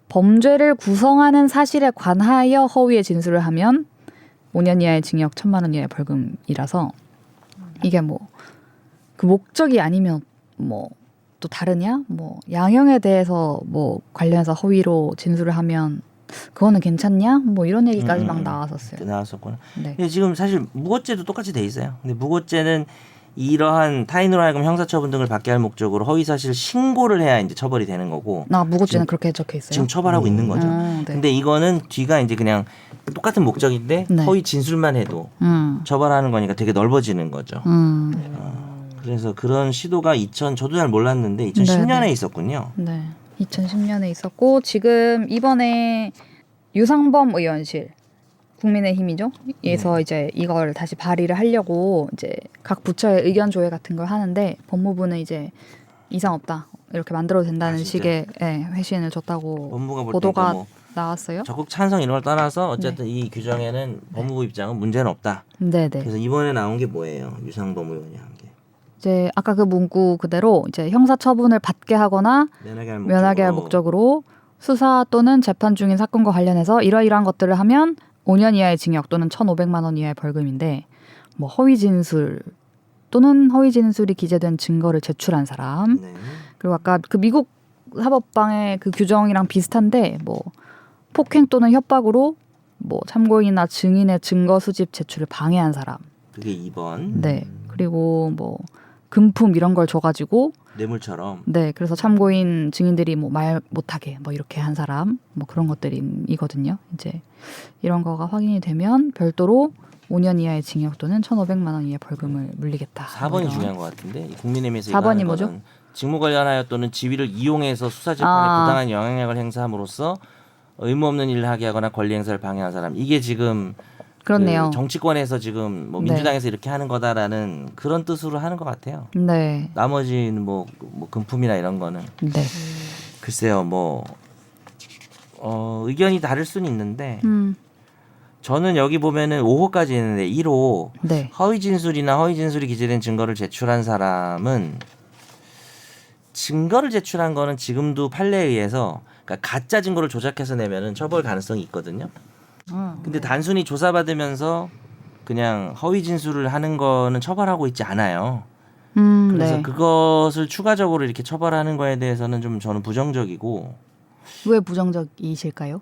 범죄를 구성하는 사실에 관하여 허위의 진술을 하면 5년 이하의 징역 1,000만 원 이하의 벌금이라서 이게 뭐 그 목적이 아니면 뭐 또 다르냐? 뭐 양형에 대해서 뭐 관련해서 허위로 진술을 하면 그거는 괜찮냐? 뭐 이런 얘기까지 막 나왔었어요. 나왔었구나. 네. 근데 지금 사실 무고죄도 똑같이 돼 있어요. 근데 무고죄는 이러한 타인으로 하여금 형사처분 등을 받게 할 목적으로 허위사실 신고를 해야 이제 처벌이 되는 거고. 나 무고죄는 그렇게 적혀 있어요. 지금 처벌하고 있는 거죠. 네. 근데 이거는 뒤가 이제 그냥 똑같은 목적인데 네. 허위 진술만 해도 처벌하는 거니까 되게 넓어지는 거죠. 그래서 그런 시도가 저도 잘 몰랐는데 2010년에 네, 네. 있었군요. 네. 2010년에 있었고 지금 이번에 유상범 의원실 국민의힘이죠. 에서 이제 이걸 다시 발의를 하려고 이제 각 부처의 의견 조회 같은 걸 하는데 법무부는 이제 이상 없다 이렇게 만들어도 된다는 진짜? 식의 회신을 줬다고 법무부가 볼 보도가 때니까 뭐 나왔어요. 적극 찬성 이런 걸 떠나서 어쨌든 이 규정에는 법무부 입장은 문제는 없다. 네네. 그래서 이번에 나온 게 뭐예요? 유상범 의원이 한 게. 이제 아까 그 문구 그대로 이제 형사 처분을 받게 하거나 면하게 할 목적으로 수사 또는 재판 중인 사건과 관련해서 이러이러한 것들을 하면 5년 이하의 징역 또는 1,500만 원 이하의 벌금인데 뭐 허위 진술 또는 허위 진술이 기재된 증거를 제출한 사람 네. 그리고 아까 그 미국 사법방의 그 규정이랑 비슷한데 뭐 폭행 또는 협박으로 뭐 참고인이나 증인의 증거 수집 제출을 방해한 사람 그게 2번. 네 그리고 뭐 금품 이런 걸 줘가지고 뇌물처럼. 네, 그래서 참고인 증인들이 뭐 말 못하게 뭐 이렇게 한 사람 뭐 그런 것들이거든요. 이제 이런 거가 확인이 되면 별도로 5년 이하의 징역 또는 1,500만 원 이하의 벌금을 물리겠다. 4번이 이런. 중요한 것 같은데 국민의힘에서 4번이 이거 뭐죠? 하는 거는 직무 관련하여 또는 지위를 이용해서 수사 재판에 부당한 영향력을 행사함으로써 의무 없는 일을 하게 하거나 권리 행사를 방해한 사람 이게 지금 그렇네요. 그 정치권에서 지금 뭐 민주당에서 이렇게 하는 거다라는 그런 뜻으로 하는 것 같아요. 네, 나머지는 뭐 금품이나 이런 거는 네, 글쎄요 뭐 의견이 다를 수는 있는데 저는 여기 보면은 5호까지 있는데 1호 네, 허위 진술이나 허위 진술이 기재된 증거를 제출한 사람은 증거를 제출한 거는 지금도 판례에 의해서 그러니까 가짜 증거를 조작해서 내면은 처벌 가능성이 있거든요. 근데 단순히 조사받으면서 그냥 허위 진술을 하는 거는 처벌하고 있지 않아요. 그래서 네. 그것을 추가적으로 이렇게 처벌하는 거에 대해서는 좀 저는 부정적이고 왜 부정적이실까요?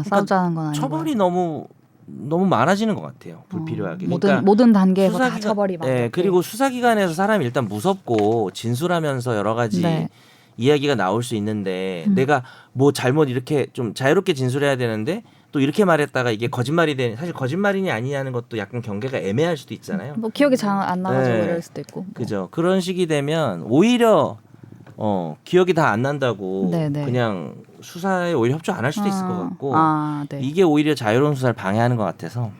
싸우자는 건 아니고 처벌이 너무 많아지는 것 같아요. 불필요하게. 모든 단계에서 다 수사기관- 처벌이 많아. 네, 그리고 수사기관에서 사람이 일단 무섭고 진술하면서 여러 가지 네. 이야기가 나올 수 있는데 내가 뭐 잘못 이렇게 좀 자유롭게 진술해야 되는데 또 이렇게 말했다가 이게 거짓말이 되는 사실 거짓말이냐 아니냐는 것도 약간 경계가 애매할 수도 있잖아요. 뭐 기억이 잘 안 나가지고 네. 이럴 수도 있고. 뭐. 그죠. 그런 식이 되면 오히려 기억이 다 안 난다고 네네. 그냥 수사에 오히려 협조 안 할 수도 있을 것 같고 네. 이게 오히려 자유로운 수사를 방해하는 것 같아서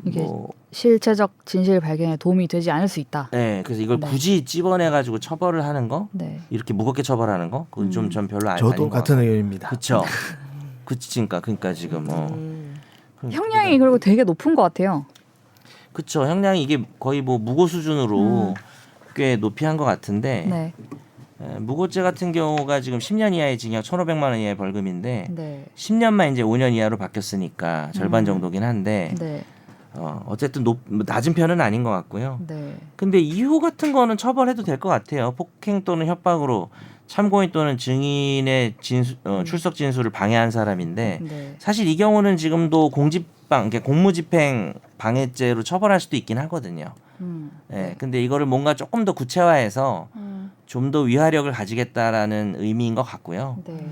이게 뭐 실체적 진실 발견에 도움이 되지 않을 수 있다. 네, 그래서 이걸 네. 굳이 찝어내 가지고 처벌을 하는 거 네. 이렇게 무겁게 처벌하는 거 그건 좀 전 별로 아닌 저도 것 같은 같아요. 의견입니다. 그렇죠. 그러니까 지금 형량이 그리고 되게 높은 것 같아요. 그렇죠. 형량이 이게 거의 뭐 무고 수준으로 꽤 높이 한 것 같은데 네. 무고죄 같은 경우가 지금 10년 이하의 징역 1,500만 원 이하의 벌금인데 네. 10년만 이제 5년 이하로 바뀌었으니까 절반 정도긴 한데 네. 어쨌든 낮은 편은 아닌 것 같고요. 네. 근데 이후 같은 거는 처벌해도 될 것 같아요. 폭행 또는 협박으로 참고인 또는 증인의 출석 진술을 방해한 사람인데 네. 사실 이 경우는 지금도 그러니까 공무집행 방해죄로 처벌할 수도 있긴 하거든요. 예, 근데 이거를 뭔가 조금 더 구체화해서 좀 더 위화력을 가지겠다라는 의미인 것 같고요. 네.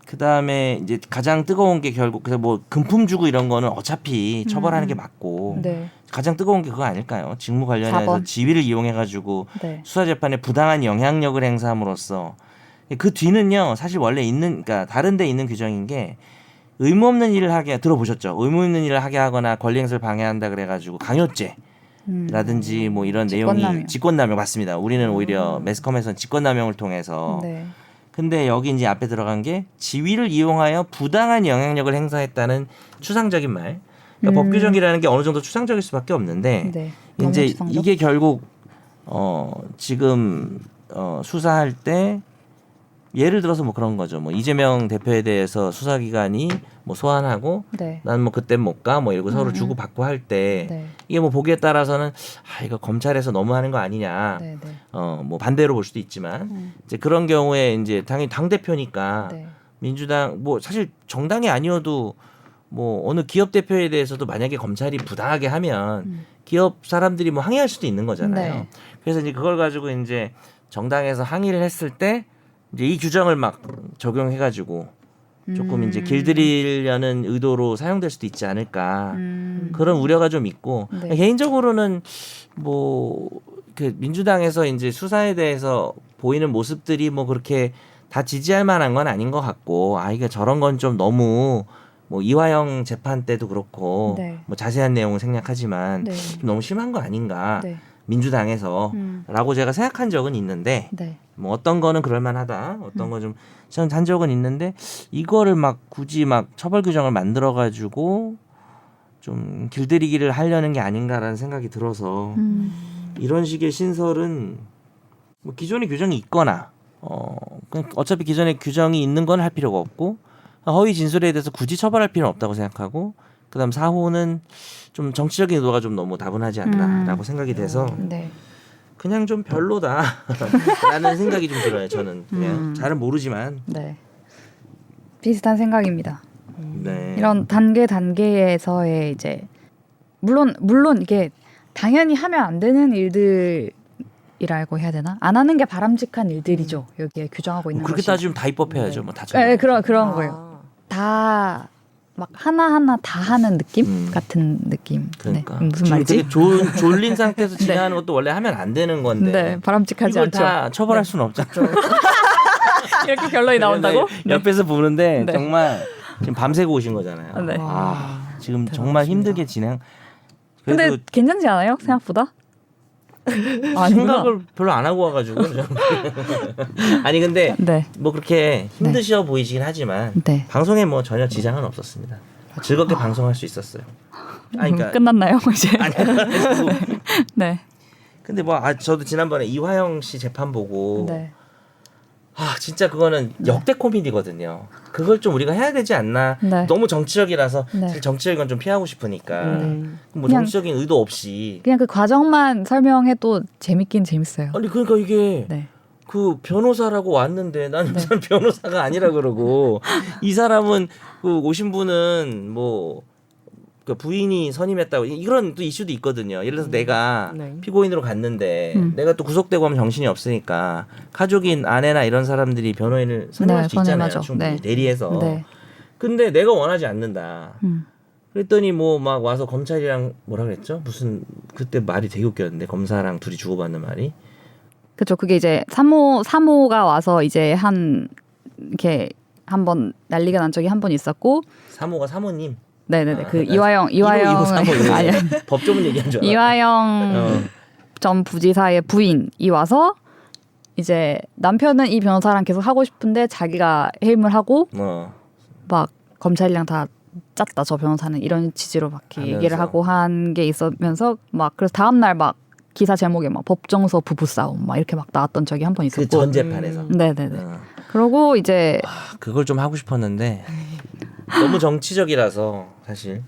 그 다음에 이제 가장 뜨거운 게 결국 그래서 뭐 금품 주고 이런 거는 어차피 처벌하는 게 맞고 네. 가장 뜨거운 게 그거 아닐까요? 직무 관련해서 4번. 지위를 이용해 가지고 네. 수사 재판에 부당한 영향력을 행사함으로써 그 뒤는요 사실 원래 있는 그러니까 다른 데 있는 규정인 게 의무 없는 일을 하게 들어보셨죠? 의무 있는 일을 하게 하거나 권리 행사를 방해한다 그래가지고 강요죄라든지 뭐 이런 내용이 직권남용. 직권남용 맞습니다. 우리는 오히려 매스컴에서는 직권남용을 통해서 네. 근데 여기 이제 앞에 들어간 게 지위를 이용하여 부당한 영향력을 행사했다는 추상적인 말. 그러니까 법 규정이라는 게 어느 정도 추상적일 수밖에 없는데 네. 너무 이제 추상적? 이게 결국 지금 수사할 때 예를 들어서 뭐 그런 거죠. 뭐 이재명 대표에 대해서 수사기관이 뭐 소환하고 네. 난 뭐 그때 못 가 뭐 이러고 서로 주고 받고 할 때 네. 이게 뭐 보기에 따라서는 이거 검찰에서 너무하는 거 아니냐. 네. 네. 뭐 반대로 볼 수도 있지만 이제 그런 경우에 이제 당연히 당 대표니까 네. 민주당 뭐 사실 정당이 아니어도 뭐 어느 기업 대표에 대해서도 만약에 검찰이 부당하게 하면 기업 사람들이 뭐 항의할 수도 있는 거잖아요. 네. 그래서 이제 그걸 가지고 이제 정당에서 항의를 했을 때 이제 이 규정을 막 적용해가지고 조금 이제 길들이려는 의도로 사용될 수도 있지 않을까 그런 우려가 좀 있고 네. 개인적으로는 뭐 그 민주당에서 이제 수사에 대해서 보이는 모습들이 뭐 그렇게 다 지지할 만한 건 아닌 것 같고 이게 저런 건 좀 너무 뭐 이화영 재판 때도 그렇고 네. 뭐 자세한 내용은 생략하지만 네. 좀 너무 심한 거 아닌가 네. 민주당에서라고 제가 생각한 적은 있는데 네. 뭐 어떤 거는 그럴 만하다 어떤 거 좀 전 한 적은 있는데 이거를 막 굳이 막 처벌 규정을 만들어 가지고 좀 길들이기를 하려는 게 아닌가라는 생각이 들어서 이런 식의 신설은 뭐 기존의 규정이 있거나 그냥 어차피 기존의 규정이 있는 건 할 필요가 없고 허위 진술에 대해서 굳이 처벌할 필요는 없다고 생각하고 그다음 4호는 좀 정치적인 의도가 좀 너무 다분하지 않나라고 생각이 돼서 네. 그냥 좀 별로다라는 생각이 좀 들어요. 저는 그냥 잘은 모르지만 네. 비슷한 생각입니다. 네. 이런 단계에서의 이제 물론 이게 당연히 하면 안 되는 일들이라고 해야 되나? 안 하는 게 바람직한 일들이죠. 여기에 규정하고 있는 뭐 그렇게 것이. 따지면 다 입법해야죠. 뭐 다. 네, 그런 거예요. 다 막 하나하나 다 하는 느낌 같은 느낌. 그러니까 네. 무슨 지금 말이지? 되게 졸린 상태에서 진행하는 것도 원래 하면 안 되는 건데 네, 바람직하지 이걸 않죠. 다 처벌할 수는 없잖아. 이렇게 결론이 나온다고? 옆에서 보는데 네. 정말 지금 밤새고 오신 거잖아요. 네. 지금 정말 힘들게 진행. 근데 그래도 괜찮지 않아요? 생각보다? 생각을 별로 안 하고 와가지고 아니 근데 네. 뭐 그렇게 힘드셔 보이시긴 하지만 네. 방송에 뭐 전혀 지장은 없었습니다. 즐겁게 방송할 수 있었어요. 그러니까 끝났나요, 이제? 아니 네. 근데 뭐 저도 지난번에 이화영 씨 재판 보고 네. 진짜 그거는 역대 코미디거든요. 그걸 좀 우리가 해야 되지 않나. 네. 너무 정치적이라서 네. 사실 정치적인 건 좀 피하고 싶으니까 뭐 그냥- 정치적인 의도 없이 그냥 그 과정만 설명해도 재밌긴 재밌어요. 아니 그러니까 이게 네. 그 변호사라고 왔는데 나는 이 사람 변호사가 아니라 그러고 이 사람은 그 오신 분은 뭐 그 부인이 선임했다고 이런 또 이슈도 있거든요. 예를 들어서 내가 네. 피고인으로 갔는데 내가 또 구속되고 하면 정신이 없으니까 가족인 아내나 이런 사람들이 변호인을 선임할 네, 수 있잖아요. 선임하죠. 충분히 네. 대리해서. 네. 근데 내가 원하지 않는다. 음. 그랬더니 뭐 막 와서 검찰이랑 뭐라 그랬죠? 무슨 그때 말이 되게 웃겼는데 검사랑 둘이 주고받는 말이. 그렇죠. 그게 이제 사모가 와서 이제 이렇게 한번 난리가 난 적이 한 번 있었고, 사모가 사모님. 네네네. 그 나 이화영 이호 사모 이거 아니 법 전문 얘기한 줄 알았어. 이화영 전 부지사의 부인이 와서 이제 남편은 이 변호사랑 계속 하고 싶은데 자기가 해임을 하고 막 검찰이랑 다 짰다 저 변호사는 이런 취지로 막 이렇게 얘기를 하면서. 하고 한 게 있으면서 막 그래서 다음 날 막 기사 제목에 막 법정서 부부 싸움 막 이렇게 막 나왔던 적이 한 번 있었고. 그 전 재판에서. 네네네. 그러고 이제 그걸 좀 하고 싶었는데 너무 정치적이라서 사실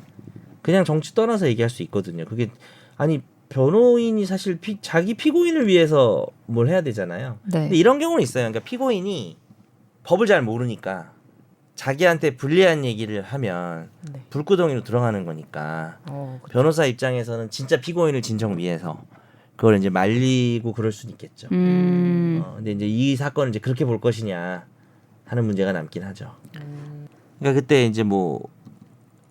그냥 정치 떠나서 얘기할 수 있거든요. 그게 아니 변호인이 사실 자기 피고인을 위해서 뭘 해야 되잖아요. 네. 근데 이런 경우는 있어요. 그러니까 피고인이 법을 잘 모르니까 자기한테 불리한 얘기를 하면 네. 불구덩이로 들어가는 거니까 그렇죠. 변호사 입장에서는 진짜 피고인을 진정 위해서 그걸 이제 말리고 그럴 수는 있겠죠. 근데 이제 이 사건을 이제 그렇게 볼 것이냐 하는 문제가 남긴 하죠. 그러니까 그때 이제 뭐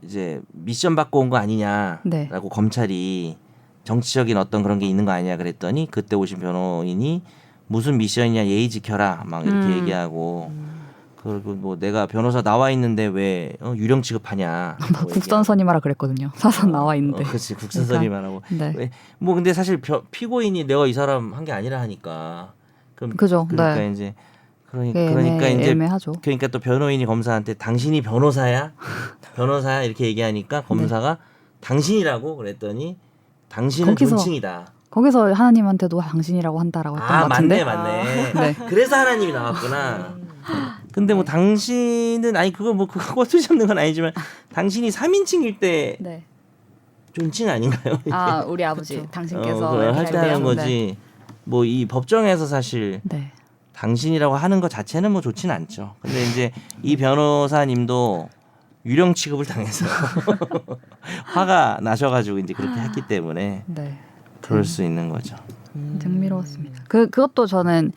이제 미션 받고 온 거 아니냐라고 네. 검찰이 정치적인 어떤 그런 게 있는 거 아니냐 그랬더니 그때 오신 변호인이 무슨 미션이냐 예의 지켜라 막 이렇게 얘기하고 그리고 뭐 내가 변호사 나와 있는데 왜 유령 취급하냐 막 국선 선임하라 그랬거든요. 사선 나와 있는데. 그렇지 국선 선임만 하고 네. 뭐 근데 사실 피고인이 내가 이 사람 한 게 아니라 하니까 그럼 그죠. 그러니까 네. 이제 그러니까 이제 애매하죠. 그러니까 또 변호인이 검사한테 당신이 변호사야 이렇게 얘기하니까 검사가 당신이라고 그랬더니 당신은 거기서 존칭이다. 거기서 하나님한테도 당신이라고 한다라고 했던 것 같은데. 맞네. 네. 그래서 하나님이 나왔구나. 근데 뭐 당신은 아니 그거 뭐 그거 잡는 건 아니지만 당신이 3인칭일 때 네. 존칭 아닌가요? 아 우리 아버지 당신께서 그걸 이렇게 할 때 하는 네. 거지. 뭐 이 법정에서 사실 네. 당신이라고 하는 것 자체는 뭐 좋진 않죠. 근데 이제 이 변호사님도 유령 취급을 당해서 화가 나셔가지고 이제 그렇게 했기 때문에 네. 그럴 수 있는 거죠. 흥미로웠습니다. 그것도 저는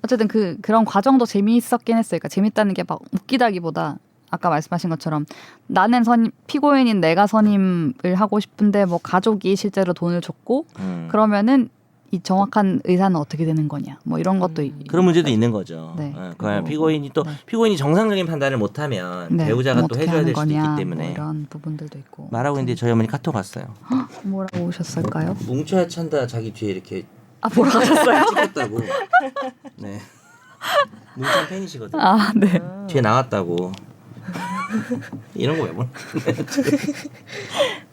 어쨌든 그런 과정도 재미있었긴 했어요. 그러니까 재밌다는 게 막 웃기다기보다 아까 말씀하신 것처럼 나는 피고인인 내가 선임을 하고 싶은데 뭐 가족이 실제로 돈을 줬고 그러면은 이 정확한 의사는 어떻게 되는 거냐 뭐 이런 것도 그런 문제도 있는 거죠. 네. 그냥 그리고, 피고인이 또 네. 피고인이 정상적인 판단을 못하면 네, 배우자가 또 어떻게 해줘야 하는 될 수도 있기 거냐, 때문에 뭐 이런 부분들도 있고 말하고 있는데 저희 어머니 카톡 왔어요. 뭐라고 오셨을까요? 뭉쳐야 찬다 자기 뒤에 이렇게 아 뭐라고 하셨어요? 찍혔다고. 네. 뭉찬 팬이시거든요. 아 네. 뒤에 나왔다고. 이런 거 왜 보내?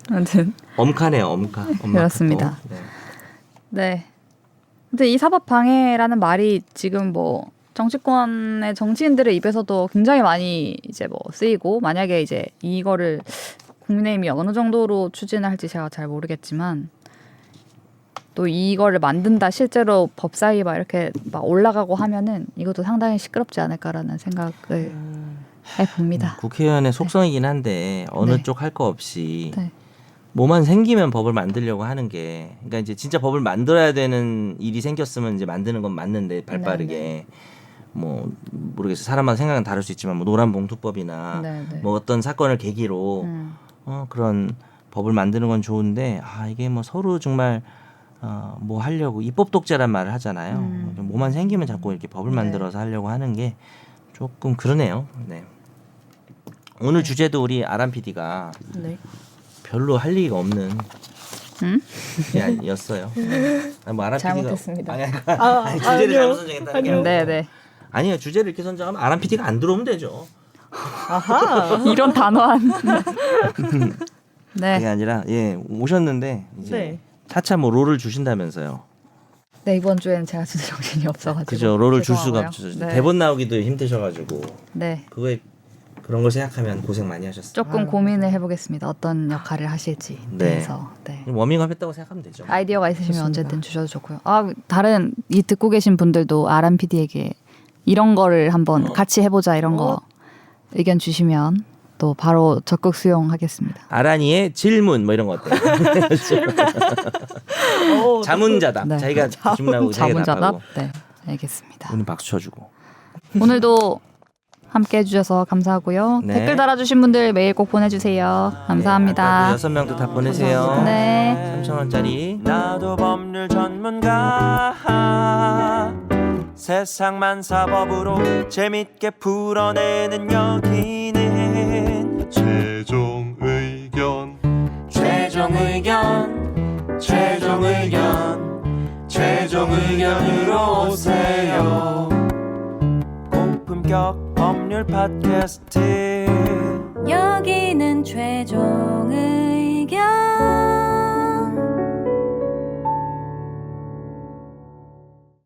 아무튼 엄카네요, 엄카. 엄마 그렇습니다. 카톡. 네. 네. 근데 이 사법 방해라는 말이 지금 뭐 정치권의 정치인들의 입에서도 굉장히 많이 이제 뭐 쓰이고 만약에 이제 이거를 국민의힘이 어느 정도로 추진을 할지 제가 잘 모르겠지만 또 이거를 만든다 실제로 법사위 막 이렇게 막 올라가고 하면은 이것도 상당히 시끄럽지 않을까라는 생각을 해봅니다. 국회의원의 속성이긴 한데 어느 네. 쪽 할 거 없이 네. 뭐만 생기면 법을 만들려고 하는 게 그러니까 이제 진짜 법을 만들어야 되는 일이 생겼으면 이제 만드는 건 맞는데 발빠르게 네, 뭐 모르겠어요. 사람마다 생각은 다를 수 있지만 뭐 노란봉투법이나 네, 네. 뭐 어떤 사건을 계기로 그런 법을 만드는 건 좋은데 이게 뭐 서로 정말 뭐 하려고 입법 독재란 말을 하잖아요. 뭐만 생기면 자꾸 이렇게 법을 네. 만들어서 하려고 하는 게 조금 그러네요. 네. 오늘 주제도 우리 아람 PD가 네. 별로 할 얘기가 없는 였어요. 뭐 아람 잘못했습니다. PD가 아니, 주제를 잘못 선정했다는 게 아니고. 네네. 아니요, 주제를 이렇게 선정하면 아람 PD가 안 들어오면 되죠. 이런 단호한. 네. 그게 아니라 오셨는데 이제 네. 차차 뭐 롤을 주신다면서요. 네 이번 주에는 제가 진짜 정신이 없어가지고. 그죠, 롤을 줄 수가 죄송하고요. 없죠. 네. 대본 나오기도 힘드셔가지고 네. 그거에 그런 걸 생각하면 고생 많이 하셨어요. 조금 고민을 해보겠습니다. 어떤 역할을 하실지 네. 대해서. 네. 워밍업 했다고 생각하면 되죠. 아이디어가 있으시면 좋습니다. 언제든 주셔도 좋고요. 다른 이 듣고 계신 분들도 아람 PD에게 이런 거를 한번 같이 해보자 이런 거 의견 주시면 또 바로 적극 수용하겠습니다. 아란이의 질문 뭐 이런 거 어때요? 자문자답. 네. 자기가 질문하고 자기가 자문자답. 답하고. 네, 알겠습니다. 오늘 박수 쳐주고. 오늘도 함께 해주셔서 감사하고요. 네. 댓글 달아주신 분들 메일 꼭 보내주세요. 감사합니다. 6명도 다 보내세요. 네. 3,000원짜리. 나도 법률 전문가 세상만 사법으로 재밌게 풀어내는 여기는 최종 의견 최종 의견으로 오세요 고품격 법률 팟캐스트 여기는 최종 의견